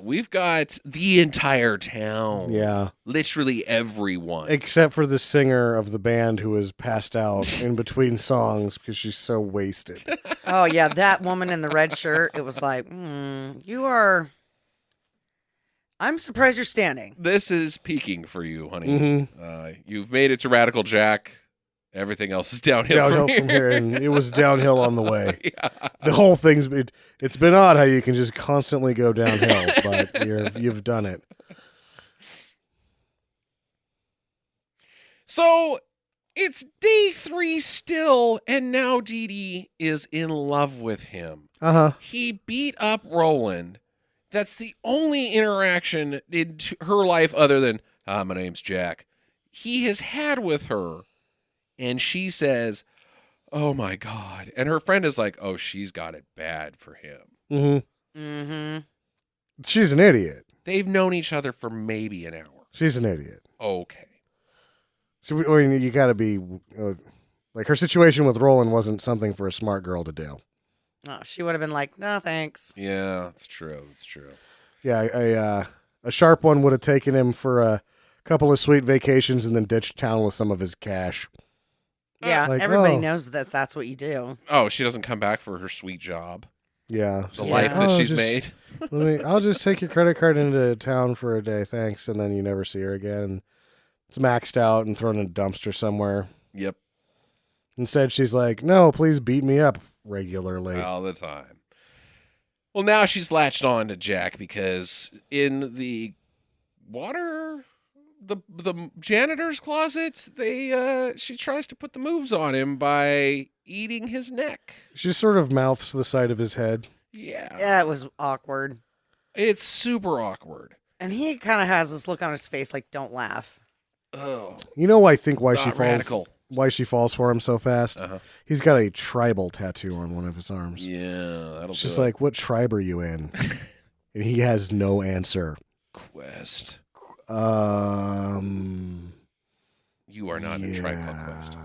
We've got the entire town. Yeah. Literally everyone. Except for the singer of the band who was passed out in between songs because she's so wasted. Oh, yeah, that woman in the red shirt. It was like, you are... I'm surprised you're standing. This is peaking for you, honey. Mm-hmm. You've made it to Radical Jack. Everything else is downhill from here. And it was downhill on the way. Yeah. The whole thing's it's been odd how you can just constantly go downhill, but you've done it. So it's day 3 still, and now DeeDee is in love with him. He beat up Roland. That's the only interaction in her life other than, my name's Jack, he has had with her. And she says, oh, my God. And her friend is like, oh, she's got it bad for him. Mm-hmm. Mm-hmm. She's an idiot. They've known each other for maybe an hour. She's an idiot. Okay. So, I mean, you got to be... like, her situation with Roland wasn't something for a smart girl to do. Oh, she would have been like, no, thanks. Yeah, it's true. It's true. Yeah, a sharp one would have taken him for a couple of sweet vacations and then ditched town with some of his cash. Yeah, like, everybody knows that that's what you do. Oh, she doesn't come back for her sweet job. Yeah. The life that she's made. I'll just take your credit card into town for a day, thanks, and then you never see her again. It's maxed out and thrown in a dumpster somewhere. Yep. Instead, she's like, no, please beat me up regularly. All the time. Well, now she's latched on to Jack because in the water, the janitor's closet, she tries to put the moves on him by eating his neck. She sort of mouths the side of his head. Yeah. Yeah, it was awkward. It's super awkward. And he kind of has this look on his face like, don't laugh. Oh. You know, I think why Not she falls. radical. Why she falls for him so fast? Uh-huh. He's got a tribal tattoo on one of his arms. Yeah, that'll It's do just it. like, what tribe are you in? And he has no answer. Quest. You You are not in Tribe Called Quest.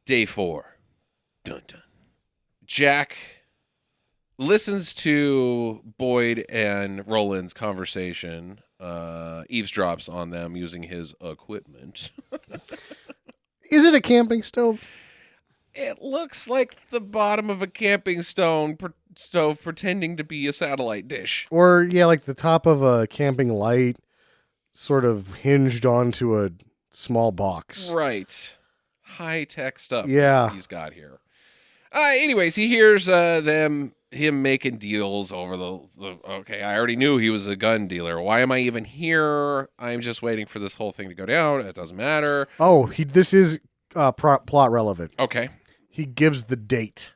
Day 4. Dun dun. Jack listens to Boyd and Roland's conversation, eavesdrops on them using his equipment. Is it a camping stove? It looks like the bottom of a camping stove pretending to be a satellite dish. Or, yeah, like the top of a camping light sort of hinged onto a small box. Right. High-tech stuff Yeah. he's got here. Anyways, he hears him making deals over the... Okay, I already knew he was a gun dealer. Why am I even here? I'm just waiting for this whole thing to go down. It doesn't matter. Oh, this is plot relevant. Okay. He gives the date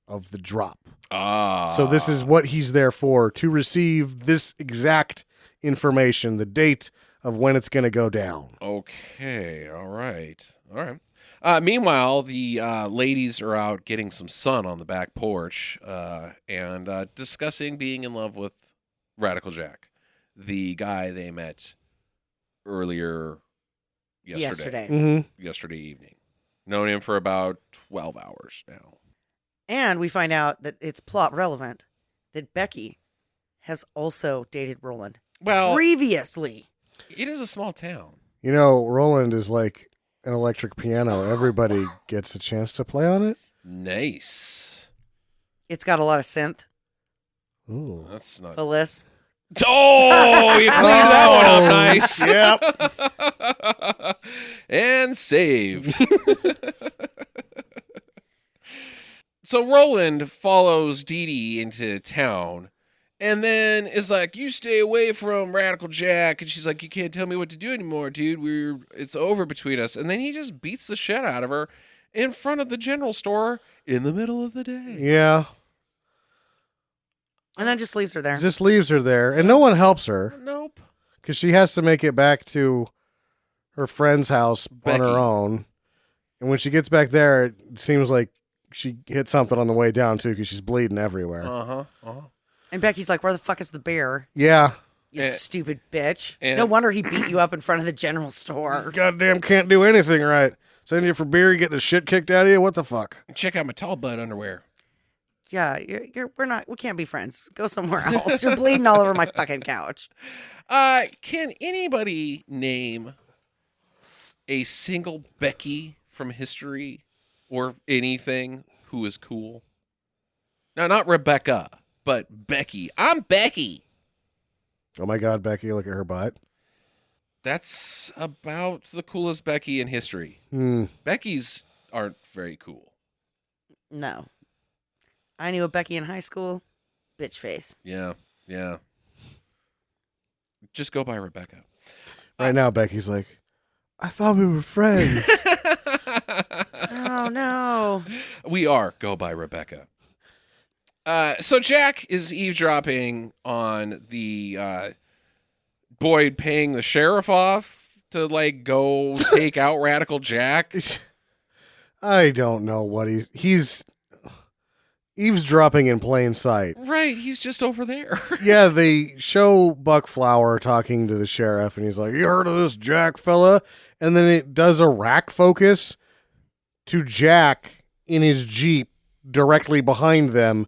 of the drop. So this is what he's there for, to receive this exact information, the date of when it's going to go down. Okay, all right. Meanwhile, the ladies are out getting some sun on the back porch and discussing being in love with Radical Jack, the guy they met earlier yesterday evening. Known him for about 12 hours now. And we find out that it's plot relevant that Becky has also dated Roland Well, previously. it is a small town. You know, Roland is like an electric piano. Everybody gets a chance to play on it. Nice. It's got a lot of synth. Ooh. That's not... Phyllis. Oh, you cleaned that one up nice. Yep. And saved. So Roland follows DeeDee into town and then is like, you stay away from Radical Jack. And she's like, you can't tell me what to do anymore, dude. It's over between us. And then he just beats the shit out of her in front of the general store in the middle of the day. Yeah. And then just leaves her there. Just leaves her there. And no one helps her Nope. because she has to make it back to her friend's house Becky. on her own. And when she gets back there, it seems like she hit something on the way down, too, because she's bleeding everywhere. And Becky's like, where the fuck is the bear? Yeah. You Eh, stupid bitch. and- No wonder he beat you up in front of the general store. Goddamn can't do anything right. Send you for beer, you get the shit kicked out of you? What the fuck? Check out my tall butt underwear. Yeah, we can't be friends. Go somewhere else. You're bleeding all over my fucking couch. Can anybody name a single Becky from history or anything who is cool? No, not Rebecca, but Becky. I'm Becky. Oh my God, Becky, look at her butt. That's about the coolest Becky in history. Beckys aren't very cool. No. I knew a Becky in high school. Bitch face. Yeah. Just go by Rebecca. Right now, Becky's like, I thought we were friends. Oh, no. We are. Go by Rebecca. So Jack is eavesdropping on the Boyd paying the sheriff off to like go take out Radical Jack. I don't know what he's eavesdropping in plain sight. Right, he's just over there. Yeah, they show Buck Flower talking to the sheriff, and he's like, you heard of this Jack fella? And then it does a rack focus to Jack in his Jeep directly behind them,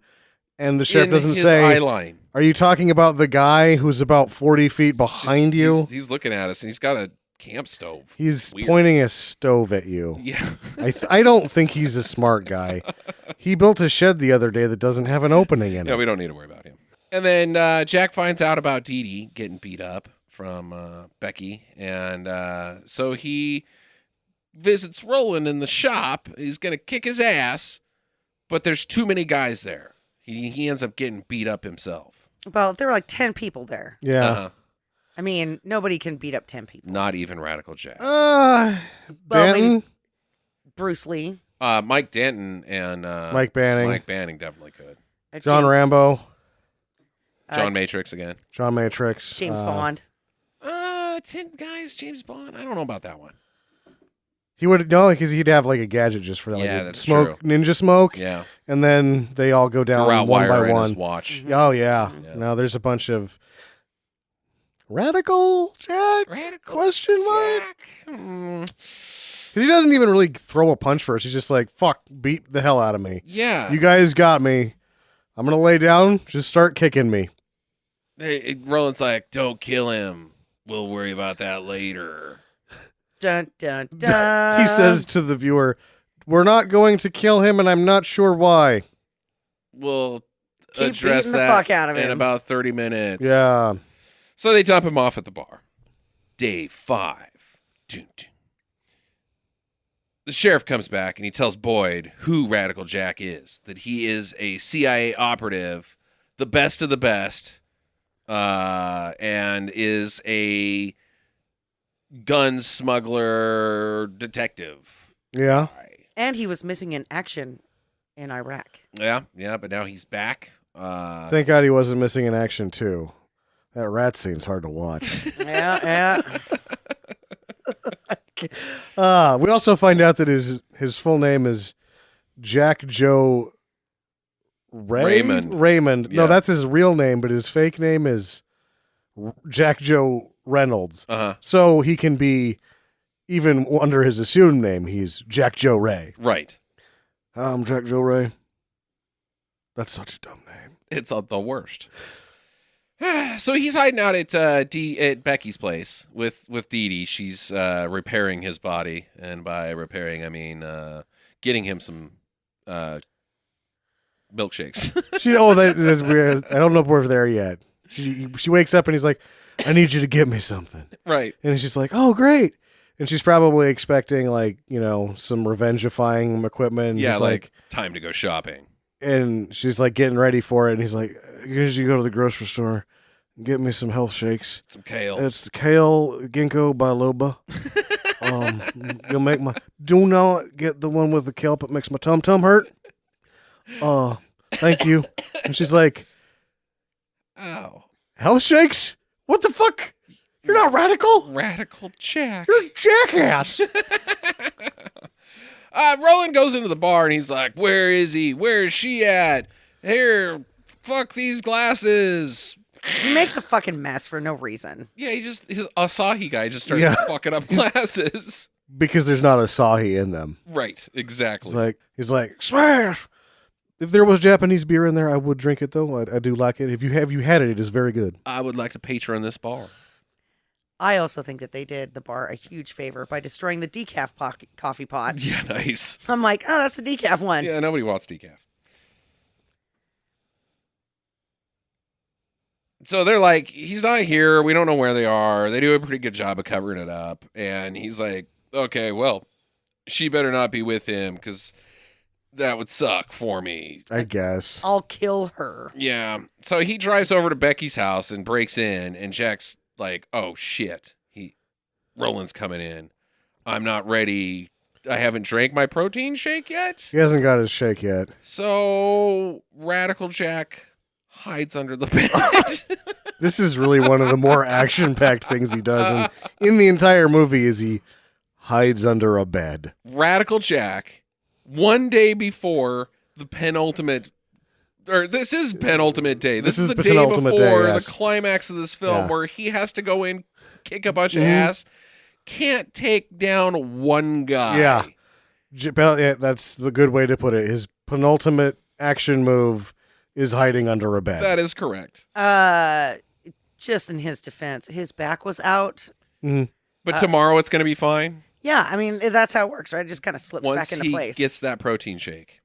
and the sheriff In doesn't his say, eye line. are you talking about the guy who's about 40 feet behind you? He's looking at us, and he's got a camp stove. He's Weird. pointing a stove at you. Yeah. I don't think he's a smart guy. He built a shed the other day that doesn't have an opening in Yeah, it. we don't need to worry about him. And then Jack finds out about DeeDee getting beat up from Becky, and so he visits Roland in the shop. He's going to kick his ass, but there's too many guys there. He ends up getting beat up himself. Well, there were like 10 people there. Yeah. Uh-huh. I mean, nobody can beat up 10 people. Not even Radical Jack. Well, Danton, maybe Bruce Lee. Mike Danton and Mike Banning, Mike Banning definitely could. John Rambo, John Matrix again. John Matrix, James Bond. 10 guys, James Bond. I don't know about that one. He would know because he'd have like a gadget just for that, like Yeah, a that's smoke, true. ninja smoke, Yeah. and then they all go down Corral one by wire in one. his watch. Oh yeah. Yeah. Now there's a bunch of Radical Jack? Radical Question mark? Jack. Hmm. Because he doesn't even really throw a punch first. He's just like, "Fuck, beat the hell out of me. Yeah. You guys got me. I'm gonna lay down. Just start kicking me." Roland's like, don't kill him. We'll worry about that later. Dun, dun, dun. He says to the viewer, "We're not going to kill him, and I'm not sure why." We'll Keep address beating the that fuck out of in him. about 30 minutes. Yeah. So they dump him off at the bar. Day 5. Dun, dun. The sheriff comes back and he tells Boyd who Radical Jack is, that he is a CIA operative, the best of the best, and is a gun smuggler detective. Yeah. And he was missing in action in Iraq. Yeah, but now he's back. Thank God he wasn't missing in action too. That rat scene's hard to watch. Yeah. We also find out that his full name is Jack Joe Raymond. Raymond. Yeah. No, that's his real name, but his fake name is Jack Joe Reynolds. Uh-huh. So he can be, even under his assumed name, he's Jack Joe Ray. Right. I'm Jack Joe Ray. That's such a dumb name. It's the worst. So he's hiding out at Becky's place with DeeDee. She's repairing his body, and by repairing I mean getting him some milkshakes. That's weird. I don't know if we're there yet. She wakes up and he's like, "I need you to get me something." Right. And she's like, "Oh, great." And she's probably expecting like, some revengifying equipment. Yeah, He's like time to go shopping. and she's like getting ready for it. And he's like, "Here's you go to the grocery store and get me some health shakes. Some kale. It's kale ginkgo biloba. You'll make do not get the one with the kelp. It makes my tum hurt. Thank you." And she's like, Oh. "Health shakes? What the fuck? You're not radical. Radical Jack. You're a jackass." Roland goes into the bar and he's like, "Where is he? Where is she at? Here, fuck these glasses." He makes a fucking mess for no reason. Yeah, his Asahi guy just starts Yeah. fucking up glasses. Because there's not Asahi in them. Right, exactly. He's like, "Smash! If there was Japanese beer in there, I would drink it though. I do like it. If you had it, it is very good." I would like to patron this bar. I also think that they did the bar a huge favor by destroying the decaf coffee pot. Yeah, nice. I'm like, oh, that's the decaf one. Yeah, nobody wants decaf. So they're like, he's not here. We don't know where they are. They do a pretty good job of covering it up. And he's like, okay, well, she better not be with him because that would suck for me. I guess. I'll kill her. Yeah. So he drives over to Becky's house and breaks in. And Jack's like, oh, shit. Roland's coming in. I'm not ready. I haven't drank my protein shake yet. He hasn't got his shake yet. So Radical Jack hides under the bed. This is really one of the more action-packed things he does in the entire movie is he hides under a bed. Radical Jack, one day before the penultimate, or this is penultimate day. This is the day penultimate before day, yes. the climax of this film Yeah. where he has to go in, kick a bunch of ass, can't take down one guy. Yeah, that's the good way to put it. His penultimate action move is hiding under a bed. That is correct. Just in his defense, his back was out. But tomorrow it's going to be fine. Yeah, I mean, that's how it works, right? It just kind of slips Once back into he place. gets that protein shake.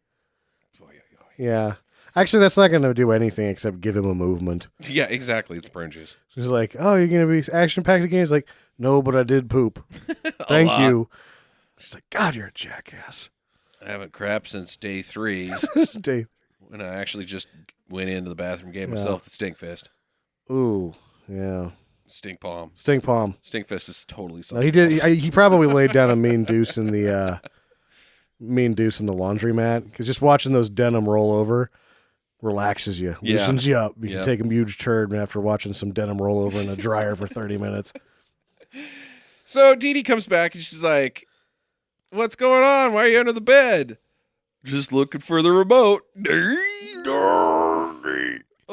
Yeah. Actually, that's not going to do anything except give him a movement. Yeah, exactly. It's burn juice. She's like, "Oh, you're going to be action-packed again?" He's like, "No, but I did poop. Thank lot. you." She's like, "God, you're a jackass." I haven't crapped since day 3 Day- when I actually just went into the bathroom, gave myself the stink fist. Ooh, yeah. Stink palm. Stink palm. Stink fist is totally No, something he did. else. He probably laid down a mean deuce in the laundromat because just watching those denim roll over relaxes you, Yeah. loosens you up. You Yeah. can take a huge turd after watching some denim roll over in a dryer for 30 minutes. So DeeDee comes back and she's like, "What's going on? Why are you under the bed?" "Just looking for the remote."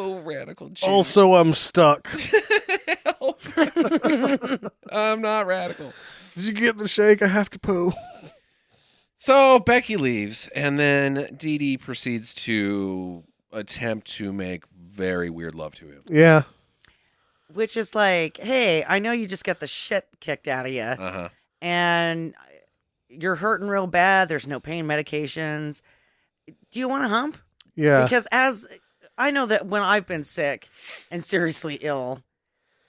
Oh, radical Jew. Also, I'm stuck. Help. I'm not radical. Did you get the shake? I have to poo. So Becky leaves, and then DeeDee proceeds to attempt to make very weird love to him. Yeah. Which is like, hey, I know you just got the shit kicked out of you, Uh-huh. and you're hurting real bad. There's no pain medications. Do you want to hump? Yeah. Because as I know that when I've been sick and seriously ill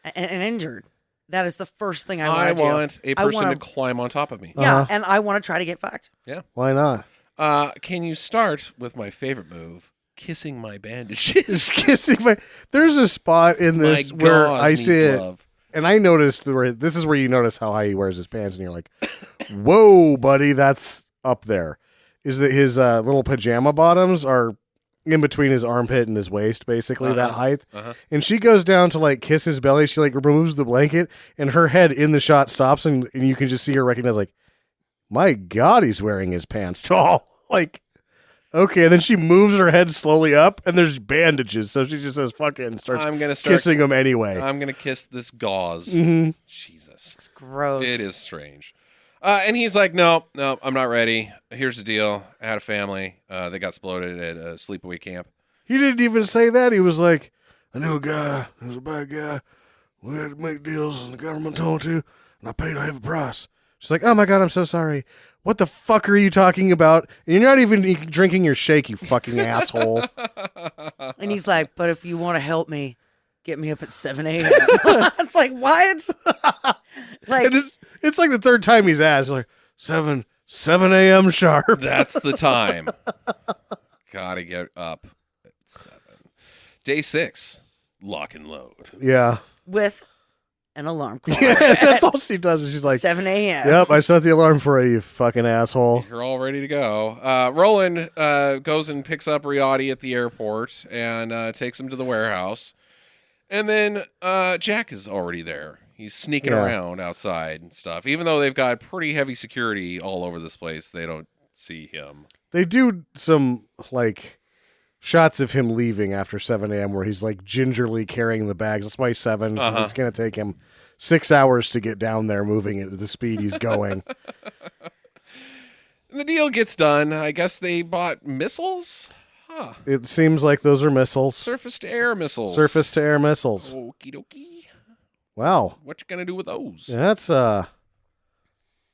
and injured, that is the first thing I I want to do. want a person wanna- to climb on top of me. Yeah, Uh-huh. and I want to try to get fucked. Why not? Can you start with my favorite move, kissing my bandages? Just kissing my. There's a spot in this My where gauze I needs see it, love. and I noticed where this is where you notice how high he wears his pants, and you're like, "Whoa, buddy, that's up there." Is that his little pajama bottoms are in between his armpit and his waist, basically that height. Uh-huh. And she goes down to like kiss his belly. She like removes the blanket, and her head in the shot stops, and you can just see her recognize like, "My God, he's wearing his pants tall." Like, okay. And then she moves her head slowly up, and there's bandages, so she just says "fuck it" and starts I'm gonna start kissing him anyway. I'm gonna kiss this gauze. Mhm. Jesus, It's gross. it is strange. And he's like, no, I'm not ready. Here's the deal. I had a family. They got exploded at a sleepaway camp. He didn't even say that. He was like, "I knew a guy. He was a bad guy. We had to make deals, and the government told to, and I paid a heavy price." She's like, "Oh my God, I'm so sorry. What the fuck are you talking about? And you're not even drinking your shake, you fucking asshole." And he's like, but if you want to help me, get me up at 7 a.m. It's like, what? Like, And it's like the third time he's asked, like, 7 a.m. sharp. That's the time. Gotta get up at 7. Day 6, lock and load. Yeah. with an alarm clock. That's all she does. Is she's like, 7 a.m. "Yep, I set the alarm for you, fucking asshole." You're all ready to go. Roland goes and picks up Riotti at the airport and takes him to the warehouse. And then Jack is already there. He's sneaking Yeah. around outside and stuff. Even though they've got pretty heavy security all over this place, they don't see him. They do some like shots of him leaving after 7 a.m. where he's like gingerly carrying the bags. That's why 7. Uh-huh. It's going to take him 6 hours to get down there moving it at the speed he's going. And the deal gets done. I guess they bought missiles? Huh. It seems like those are missiles. Surface-to-air missiles. Surface-to-air missiles. Okie dokie. Wow. What you gonna do with those? Yeah, that's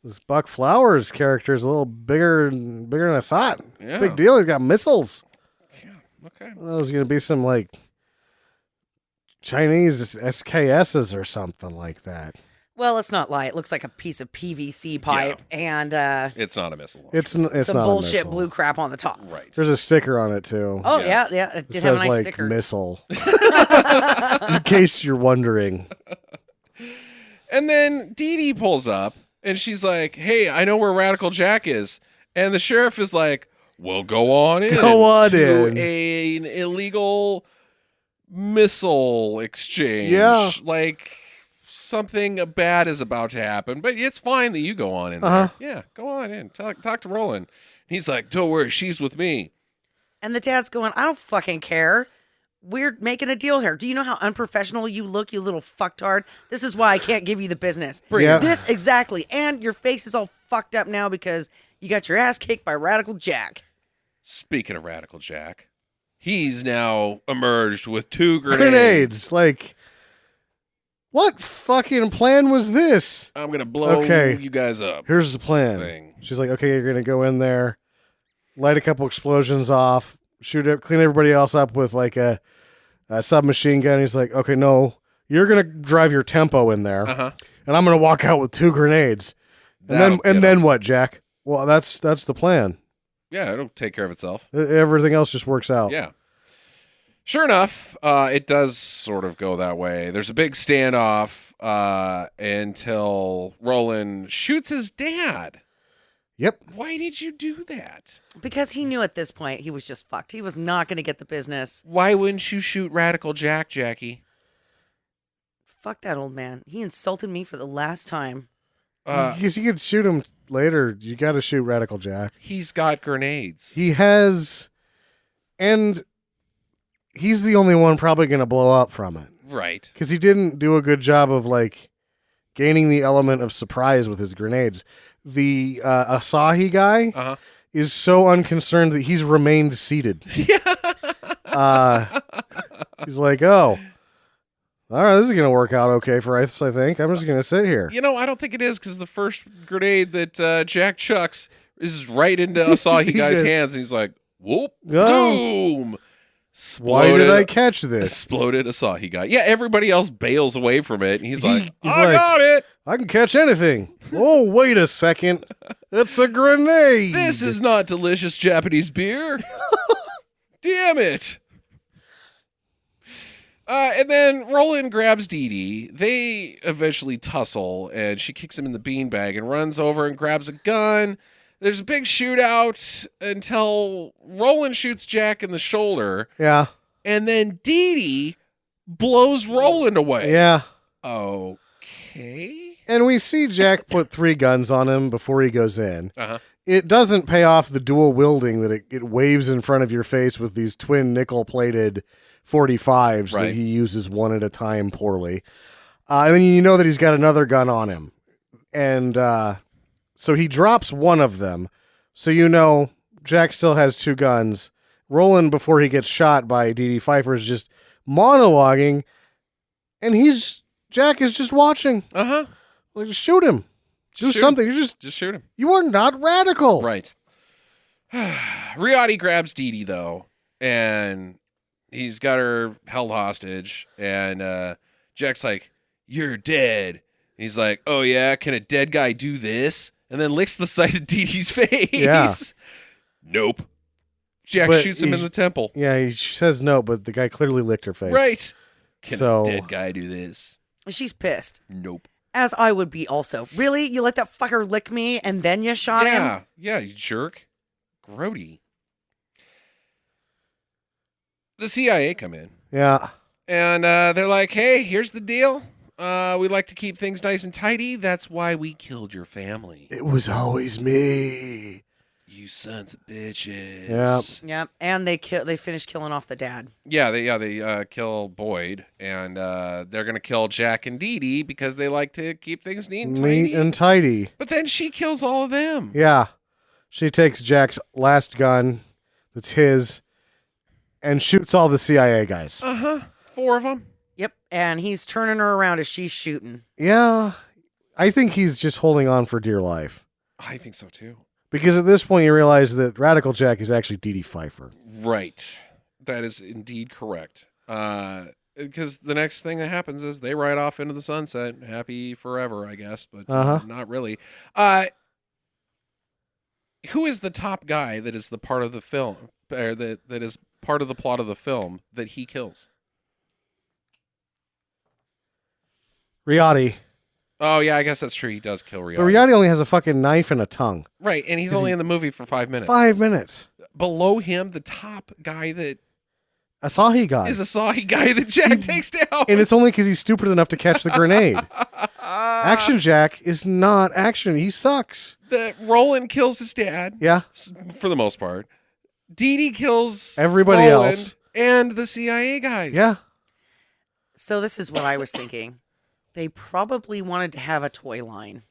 this Buck Flowers character is a little bigger than I thought. Yeah. Big deal. He's got missiles. Yeah, okay. I thought it was going to be some like Chinese SKSs or something like that. Well, let's not lie. It looks like a piece of PVC pipe and It's not a missile. It's some not a bullshit missile. blue crap on the top. Right. There's a sticker on it too. Oh, Yeah. yeah. It It did have a says nice like sticker. missile. In case you're wondering. And then DeeDee pulls up and she's like, "Hey, I know where Radical Jack is." And the sheriff is like, "Well, go on in. Go on to in." an illegal missile exchange. Yeah. Like something bad is about to happen, but it's fine that you go on in Uh-huh. there. Yeah, go on in. Talk to Roland." He's like, "Don't worry, she's with me." And the dad's going, I don't fucking care. We're making a deal here. Do you know how unprofessional you look, you little fucktard? This is why I can't give you the business. Yeah. This exactly. And your face is all fucked up now because you got your ass kicked by Radical Jack. Speaking of Radical Jack, he's now emerged with 2 Grenades. Like, what fucking plan was this? I'm gonna blow Okay. you guys up. Here's the plan. Thing. She's like, "Okay, you're going to go in there, light a couple explosions off, shoot it, clean everybody else up with like a submachine gun." He's like, "Okay, no, you're going to drive your tempo in there, Uh-huh. and I'm going to walk out with 2 grenades." And That'll then get 'em. what, Jack? Well, that's the plan. Yeah, it'll take care of itself. Everything else just works out. Yeah. Sure enough, it does sort of go that way. There's a big standoff until Roland shoots his dad. Yep. Why did you do that? Because he knew at this point he was just fucked. He was not going to get the business. Why wouldn't you shoot Radical Jack, Jackie? Fuck that old man. He insulted me for the last time. Because you could shoot him later. You got to shoot Radical Jack. He's got grenades. He has, and he's the only one probably going to blow up from it. Right. Because he didn't do a good job of like gaining the element of surprise with his grenades. The Asahi guy is so unconcerned that he's remained seated. He's like, oh, all right, this is going to work out okay for us, I think. I'm just going to sit here. You know, I don't think it is, because the first grenade that Jack chucks is right into Asahi Guy's hands, and he's like, whoop, boom. Why did I catch this? Exploded Asahi Guy. Yeah, everybody else bails away from it, and he's like, I like, got it. I can catch anything. Oh, wait a second. It's a grenade. This is not delicious Japanese beer. Damn it. And then Roland grabs DeeDee. They eventually tussle, and she kicks him in the beanbag and runs over and grabs a gun. There's a big shootout until Roland shoots Jack in the shoulder. Yeah. And then DeeDee blows Roland away. Yeah. Okay. And we see Jack put 3 guns on him before he goes in. Uh-huh. It doesn't pay off the dual wielding that it waves in front of your face with these twin nickel-plated 45s Right. that he uses one at a time poorly. And then you know that he's got another gun on him. And so he drops one of them. So you know Jack still has 2 guns. Roland, before he gets shot by DeeDee Pfeiffer, is just monologuing. And Jack is just watching. Uh-huh. Like, just shoot him. Do Shoot something. him. You just shoot him. You are not radical. Right. Riotti grabs DeeDee, though, and he's got her held hostage, and Jack's like, you're dead. He's like, oh, yeah? Can a dead guy do this? And then licks the side of DeeDee's face. Yeah. Nope. Jack But shoots him in the temple. Yeah, he says no, but the guy clearly licked her face. Right. Can So- a dead guy do this? She's pissed. Nope. As I would be also. Really? You let that fucker lick me and then you shot him? Yeah, you jerk. Grody. The CIA come in. Yeah. And they're like, hey, here's the deal. We like to keep things nice and tidy. That's why we killed your family. It was always me. You sons of bitches. Yep. Yep. And they finished killing off the dad. Yeah, they kill Boyd, and they're gonna kill Jack and DeeDee because they like to keep things neat and tidy. Neat and tidy. But then she kills all of them. Yeah. She takes Jack's last gun, that's his, and shoots all the CIA guys. 4 of them. Yep. And he's turning her around as she's shooting. Yeah. I think he's just holding on for dear life. I think so too. Because at this point you realize that Radical Jack is actually DeeDee Pfeiffer. Right. That is indeed correct. Because the next thing that happens is they ride off into the sunset, happy forever, I guess, but not really. Who is the top guy that is the part of the film, or that is part of the plot of the film that he kills? Riotti. Oh, yeah, I guess that's true. He does kill Riotti. But Riotti only has a fucking knife and a tongue. Right, and he's only in the movie for 5 minutes. 5 minutes. Below him, the top guy that Asahi Guy. is Asahi Guy that Jack takes down. And it's only because he's stupid enough to catch the grenade. Action Jack is not action. He sucks. That Roland kills his dad. Yeah. For the most part. DeeDee kills Everybody Roland else. and the CIA guys. Yeah. So this is what I was thinking. They probably wanted to have a toy line.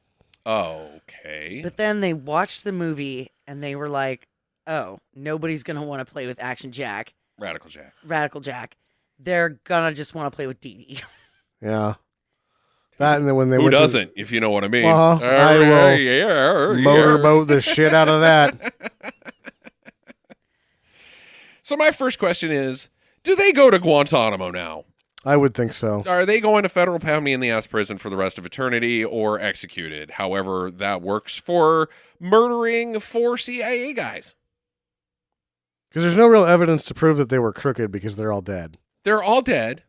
Okay. But then they watched the movie and they were like, oh, nobody's going to want to play with Action Jack. Radical Jack. They're going to just want to play with DeeDee. Yeah. That and then when they Who went doesn't, if you know what I mean. I will yeah. motorboat the shit out of that. So my first question is, do they go to Guantanamo now? I would think so. Are they going to federal pound me in the ass prison for the rest of eternity or executed? However that works for murdering 4 CIA guys. Because there's no real evidence to prove that they were crooked because they're all dead. They're all dead.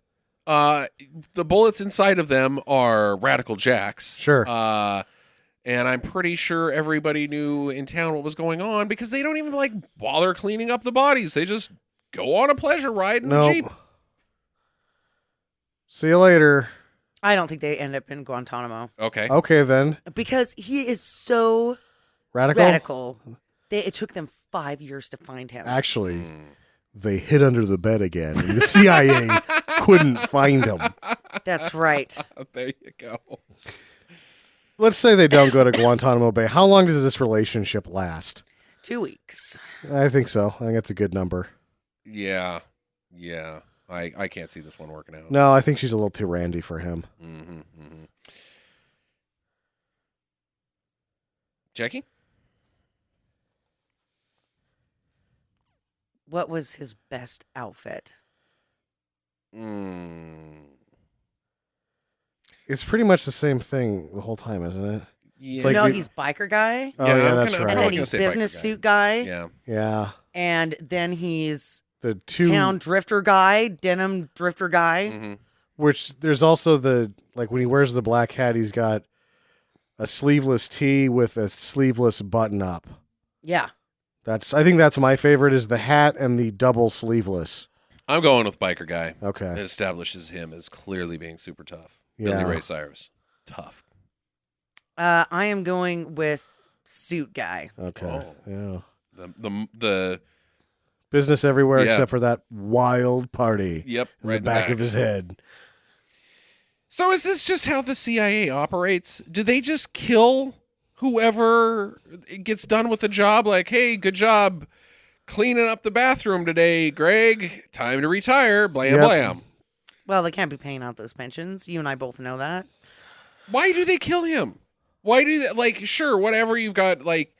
The bullets inside of them are Radical Jacks. Sure. And I'm pretty sure everybody knew in town what was going on because they don't even like bother cleaning up the bodies. They just go on a pleasure ride in a Jeep. See you later. I don't think they end up in Guantanamo Okay. Okay, then. because he is so Radical? It took them 5 years to find him. Actually, they hid under the bed again, and the CIA couldn't find him. That's right. There you go. Let's say they don't go to Guantanamo Bay. How long does this relationship last? 2 weeks. I think so. I think that's a good number. Yeah. Yeah. I can't see this one working out. No, I think she's a little too randy for him. Jackie? What was his best outfit? It's pretty much the same thing the whole time, isn't it? Yeah. like no, the- he's biker guy. Oh, yeah, I'm that's gonna- right. And I'm then gonna he's say business biker guy. suit guy. Yeah. Yeah. And then he's The two, town drifter guy, denim drifter guy. which there's also the, like when he wears the black hat, he's got a sleeveless tee with a sleeveless button up. Yeah. I think that's my favorite is the hat and the double sleeveless. I'm going with biker guy. It Okay. establishes him as clearly being super tough. Yeah. Billy Ray Cyrus. Tough. I am going with suit guy. Okay. Oh. Yeah. The Business everywhere Yeah. except for that wild party Yep, in right the in the back back. of his head. So is this just how the CIA operates? Do they just kill whoever gets done with the job? Like, hey, good job cleaning up the bathroom today, Greg. Time to retire. Blam, Yep. blam. Well, they can't be paying out those pensions. You and I both know that. Why do they kill him? Why do they, like, sure, whatever, you've got, like,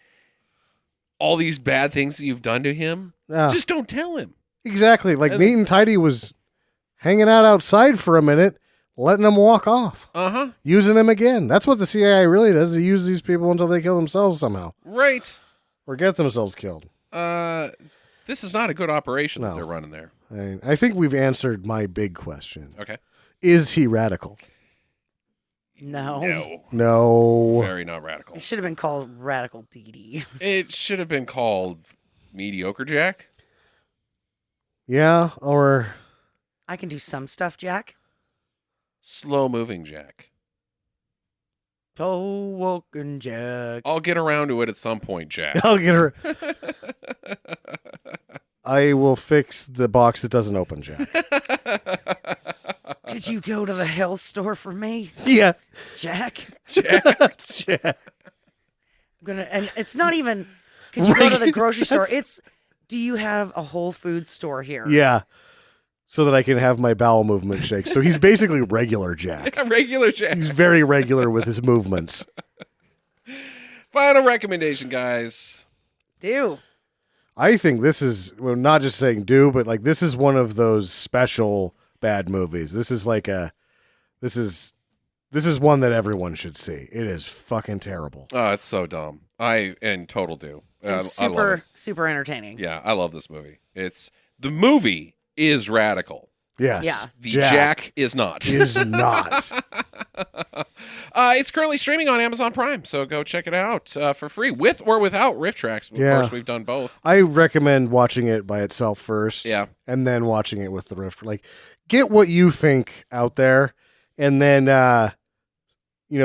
all these bad things that you've done to him. Yeah. Just don't tell him. Exactly. Like Neat and Tidy was hanging out outside for a minute, letting them walk off, Uh-huh. using them again. That's what the CIA really does. They use these people until they kill themselves somehow Right. or get themselves killed. This is not a good operation that No. they're running there. I think we've answered my big question. Okay. Is he radical? No. No. No. Very not radical. It should have been called Radical DeeDee. It should have been called Mediocre Jack. Yeah, or I can do some stuff, Jack. Slow moving Jack. Toe walking Jack. I'll get around to it at some point, Jack. I'll get her. I will fix the box that doesn't open, Jack. Could you go to the health store for me, Yeah. Jack? Jack. I'm gonna, and it's not even. Could you go to the Right. grocery store? That's- It's. Do you have a Whole Foods store here? Yeah. So that I can have my bowel movement shake. So he's basically regular Jack. A regular Jack. He's very regular with his movements. Final recommendation, guys. Do. I think this is, well, not just saying do, but like this is one of those special bad movies. This is like this is one that everyone should see. It is fucking terrible. Oh, it's so dumb. And total do. And I love super, it. super entertaining. Yeah, I love this movie. The movie is radical. Yes. Yeah. The Jack is not. is not. It's currently streaming on Amazon Prime, so go check it out for free, with or without riff tracks. Of Yeah. course, we've done both. I recommend watching it by itself first. Yeah. And then watching it with the riff. Like, get what you think out there, and then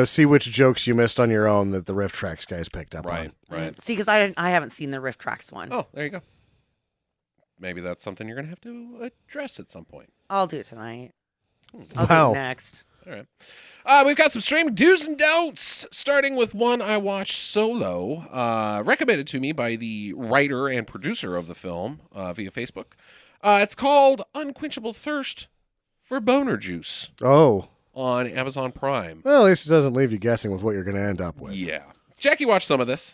see which jokes you missed on your own that the riff tracks guys picked up on. Right. See, because I haven't seen the Riff Tracks one. Oh, there you go. Maybe that's something you're going to have to address at some point. I'll do it tonight. I'll Wow. do it next. All right. We've got some streaming do's and don'ts, starting with one I watched solo, recommended to me by the writer and producer of the film via Facebook. It's called Unquenchable Thirst for Boner Juice Oh. on Amazon Prime. Well, at least it doesn't leave you guessing with what you're going to end up with. Yeah. Jackie watched some of this.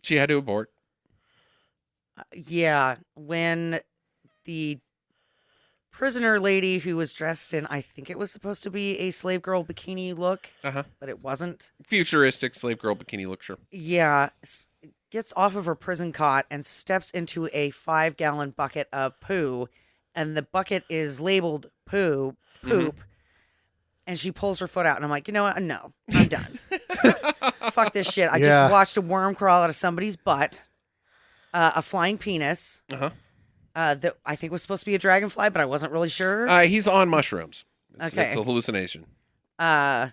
She had to abort. Yeah, when the prisoner lady who was dressed in, I think it was supposed to be a slave girl bikini look, Uh-huh. but it wasn't. Futuristic slave girl bikini look, sure. Yeah, gets off of her prison cot and steps into a 5-gallon bucket of poo, and the bucket is labeled poop, and she pulls her foot out, and I'm like, you know what? No, I'm done. Fuck this shit. I just watched a worm crawl out of somebody's butt, a flying penis, that I think was supposed to be a dragonfly, but I wasn't really sure. He's on mushrooms. It's a hallucination. Yeah,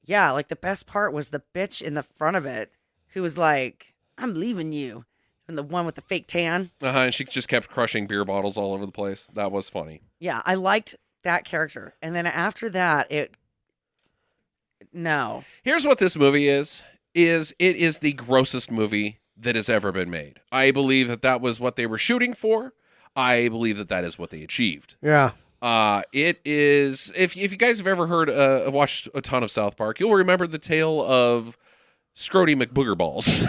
like the best part was the bitch in the front of it who was like, I'm leaving you. And the one with the fake tan. And she just kept crushing beer bottles all over the place. That was funny. Yeah, I liked that character. And then after that, no. Here's what this movie is it is the grossest movie that has ever been made. I believe that was what they were shooting for. I believe that is what they achieved. Yeah. It is, if you guys have ever watched a ton of South Park, you'll remember the tale of Scrody McBoogerballs.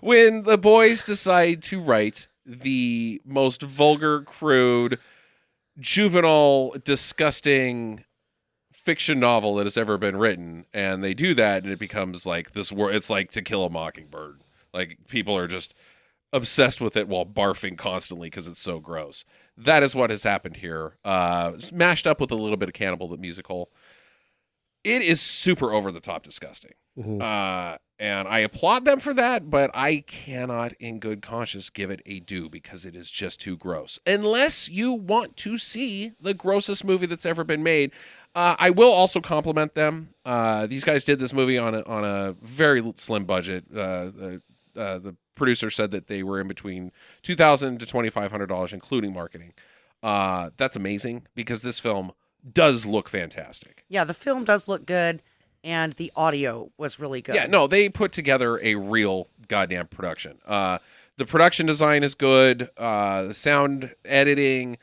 When the boys decide to write the most vulgar, crude, juvenile, disgusting fiction novel that has ever been written, and they do that, and it becomes like this it's like To Kill a Mockingbird. Like, people are just obsessed with it while barfing constantly because it's so gross. That is what has happened here. Mashed up with a little bit of Cannibal the Musical. It is super over the top disgusting. And I applaud them for that, but I cannot in good conscience give it a due because it is just too gross. Unless you want to see the grossest movie that's ever been made. I will also compliment them. These guys did this movie on a very slim budget. The producer said that they were in between $2,000 to $2,500, including marketing. That's amazing because this film does look fantastic. Yeah, the film does look good, and the audio was really good. Yeah, no, they put together a real goddamn production. The production design is good. The sound editing,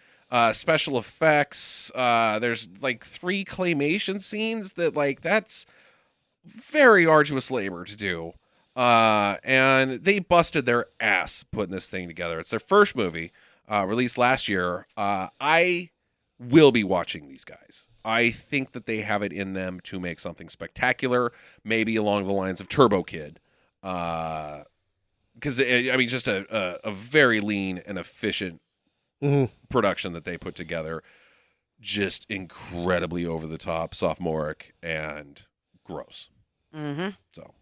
special effects. There's like 3 claymation scenes that's very arduous labor to do. And they busted their ass putting this thing together. It's their first movie, released last year. I will be watching these guys. I think that they have it in them to make something spectacular, maybe along the lines of Turbo Kid. Because, just a very lean and efficient production that they put together. Just incredibly over the top, sophomoric, and gross. So,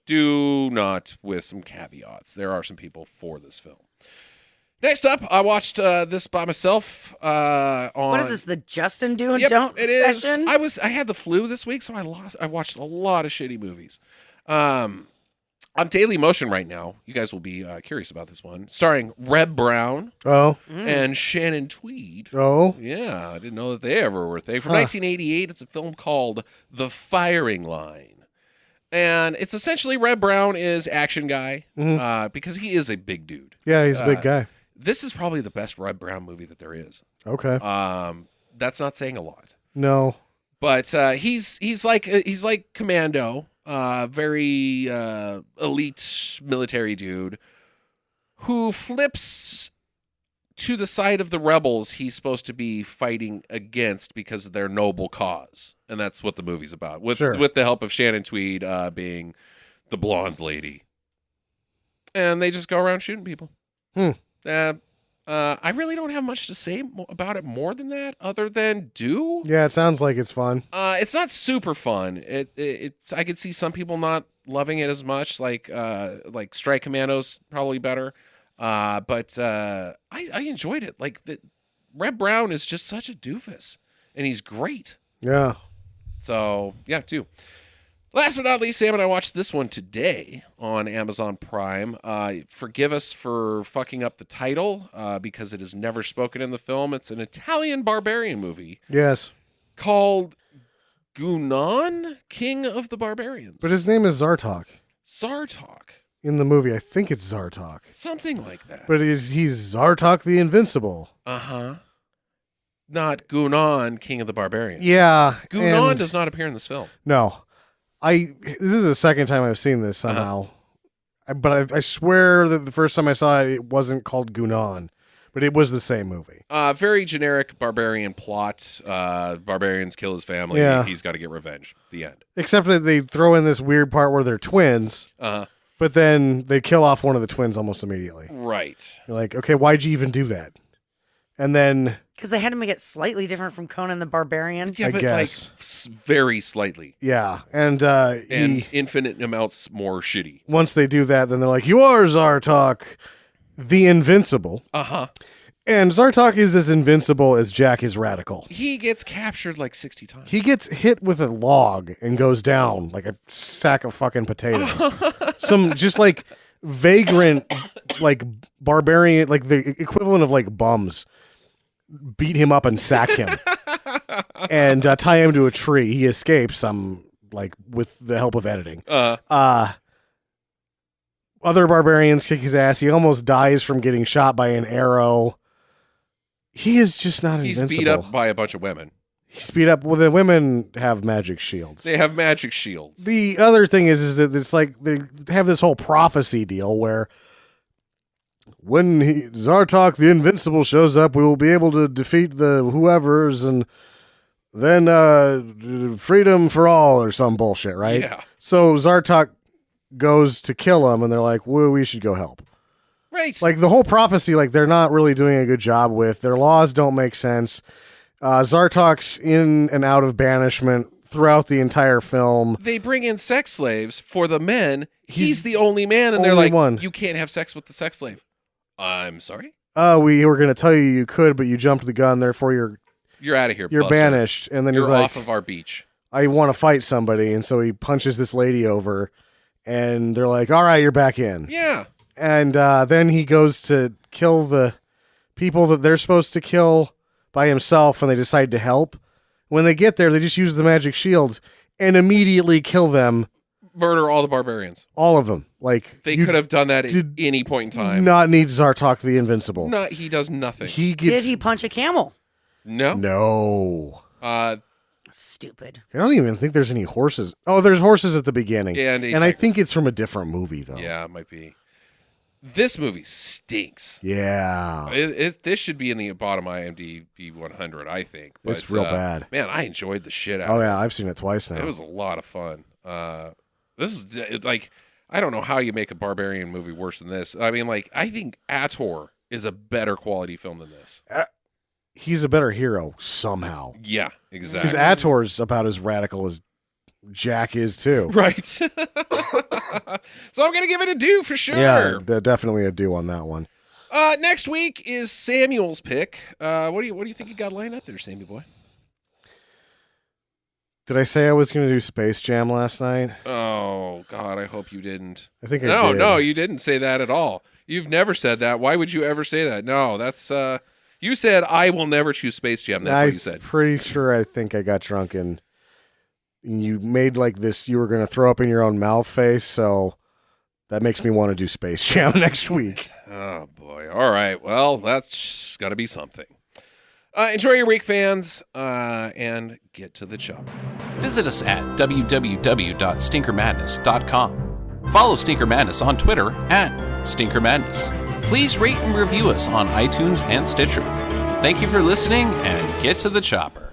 do not, with some caveats. There are some people for this film. Next up, I watched this by myself. On what is this? The Justin Do and Yep, Don't it session? is. I had the flu this week, so I watched a lot of shitty movies. On Daily Motion right now, you guys will be curious about this one, starring Reb Brown and Shannon Tweed. Oh, yeah, I didn't know that they ever were a thing. From 1988, it's a film called The Firing Line. And it's essentially Reb Brown is Action Guy because he is a big dude. Yeah, he's a big guy. This is probably the best Reb Brown movie that there is. Okay. That's not saying a lot. No. But he's like Commando, very elite military dude who flips to the side of the rebels he's supposed to be fighting against because of their noble cause. And that's what the movie's about. With the help of Shannon Tweed being the blonde lady. And they just go around shooting people. I really don't have much to say about it more than that, other than do. Yeah, it sounds like it's fun. It's not super fun. I could see some people not loving it as much. Like Strike Commando's probably better. But I enjoyed it. Like Reb Brown is just such a doofus, and he's great. Yeah. So yeah, too. Last but not least, Sam and I watched this one today on Amazon Prime. Forgive us for fucking up the title because it is never spoken in the film. It's an Italian barbarian movie. Yes. Called Gunan, King of the Barbarians. But his name is Zartok. Zartok. In the movie, I think it's Zartok. Something like that. But he's Zartok the Invincible. Uh-huh. Not Gunan, King of the Barbarians. Yeah. Gunan does not appear in this film. No. This is the second time I've seen this somehow. But I swear that the first time I saw it, it wasn't called Gunan. But it was the same movie. Very generic barbarian plot. Barbarians kill his family. Yeah. He's got to get revenge. The end. Except that they throw in this weird part where they're twins, but then they kill off one of the twins almost immediately. Right. You're like, okay, why'd you even do that? And then... Because they had to make it slightly different from Conan the Barbarian. Yeah, I but guess. like very slightly. Yeah, and infinite amounts more shitty. Once they do that, then they're like, you are Zartok, the Invincible. Uh-huh. And Zartok is as invincible as Jack is radical. He gets captured like 60 times. He gets hit with a log and goes down like a sack of fucking potatoes. Some just like vagrant, like barbarian, like the equivalent of like bums beat him up and sack him and tie him to a tree. He escapes, like with the help of editing. Other barbarians kick his ass. He almost dies from getting shot by an arrow. He is just not invincible. He's beat up by a bunch of women. He's beat up. Well, the women have magic shields. They have magic shields. The other thing is that it's like they have this whole prophecy deal where when Zartok the Invincible shows up, we will be able to defeat the whoever's and then freedom for all or some bullshit, right? Yeah. So Zartok goes to kill him, and they're like, well, we should go help. Right. Like the whole prophecy, like they're not really doing a good job with. Their laws don't make sense. Zartok's in and out of banishment throughout the entire film. They bring in sex slaves for the men. He's the only man, and they're only like, one. You can't have sex with the sex slave. I'm sorry? We were going to tell you could, but you jumped the gun, therefore You're out of here, you're buster. banished. And then You're he's like, off of our beach. I want to fight somebody. And so he punches this lady over, and they're like, all right, you're back in. Yeah. And then he goes to kill the people that they're supposed to kill by himself, and they decide to help. When they get there, they just use the magic shields and immediately kill them. Murder all the barbarians. All of them. Like They could have done that at any point in time. Not need Zartok the Invincible. No, he does nothing. He gets... Did he punch a camel? No. No. Stupid. I don't even think there's any horses. Oh, there's horses at the beginning. Yeah, and I think it's from a different movie, though. Yeah, it might be. This movie stinks. Yeah. This should be in the bottom IMDb 100, I think. But, It's real bad. Man, I enjoyed the shit out Oh, of it. yeah, I've seen it twice now. It was a lot of fun. This is like, I don't know how you make a barbarian movie worse than this. I mean, like, I think Ator is a better quality film than this. He's a better hero somehow. Yeah, exactly. Because Ator's about as radical as Jack is, too. Right. So I'm going to give it a do for sure. Yeah, definitely a do on that one. Next week is Samuel's pick. What do you think you got lined up there, Sammy boy? Did I say I was going to do Space Jam last night? Oh, God, I hope you didn't. I think I did. No, you didn't say that at all. You've never said that. Why would you ever say that? No, that's, you said, I will never choose Space Jam. That's what you said. I'm pretty sure I think I got drunk and you made like this, you were going to throw up in your own mouth face, so that makes me want to do Space Jam next week. Oh, boy. All right. Well, that's got to be something. Enjoy your week, fans, and get to the chopper. Visit us at www.stinkermadness.com. Follow Stinker Madness on Twitter at Stinker Madness. Please rate and review us on iTunes and Stitcher. Thank you for listening, and get to the chopper.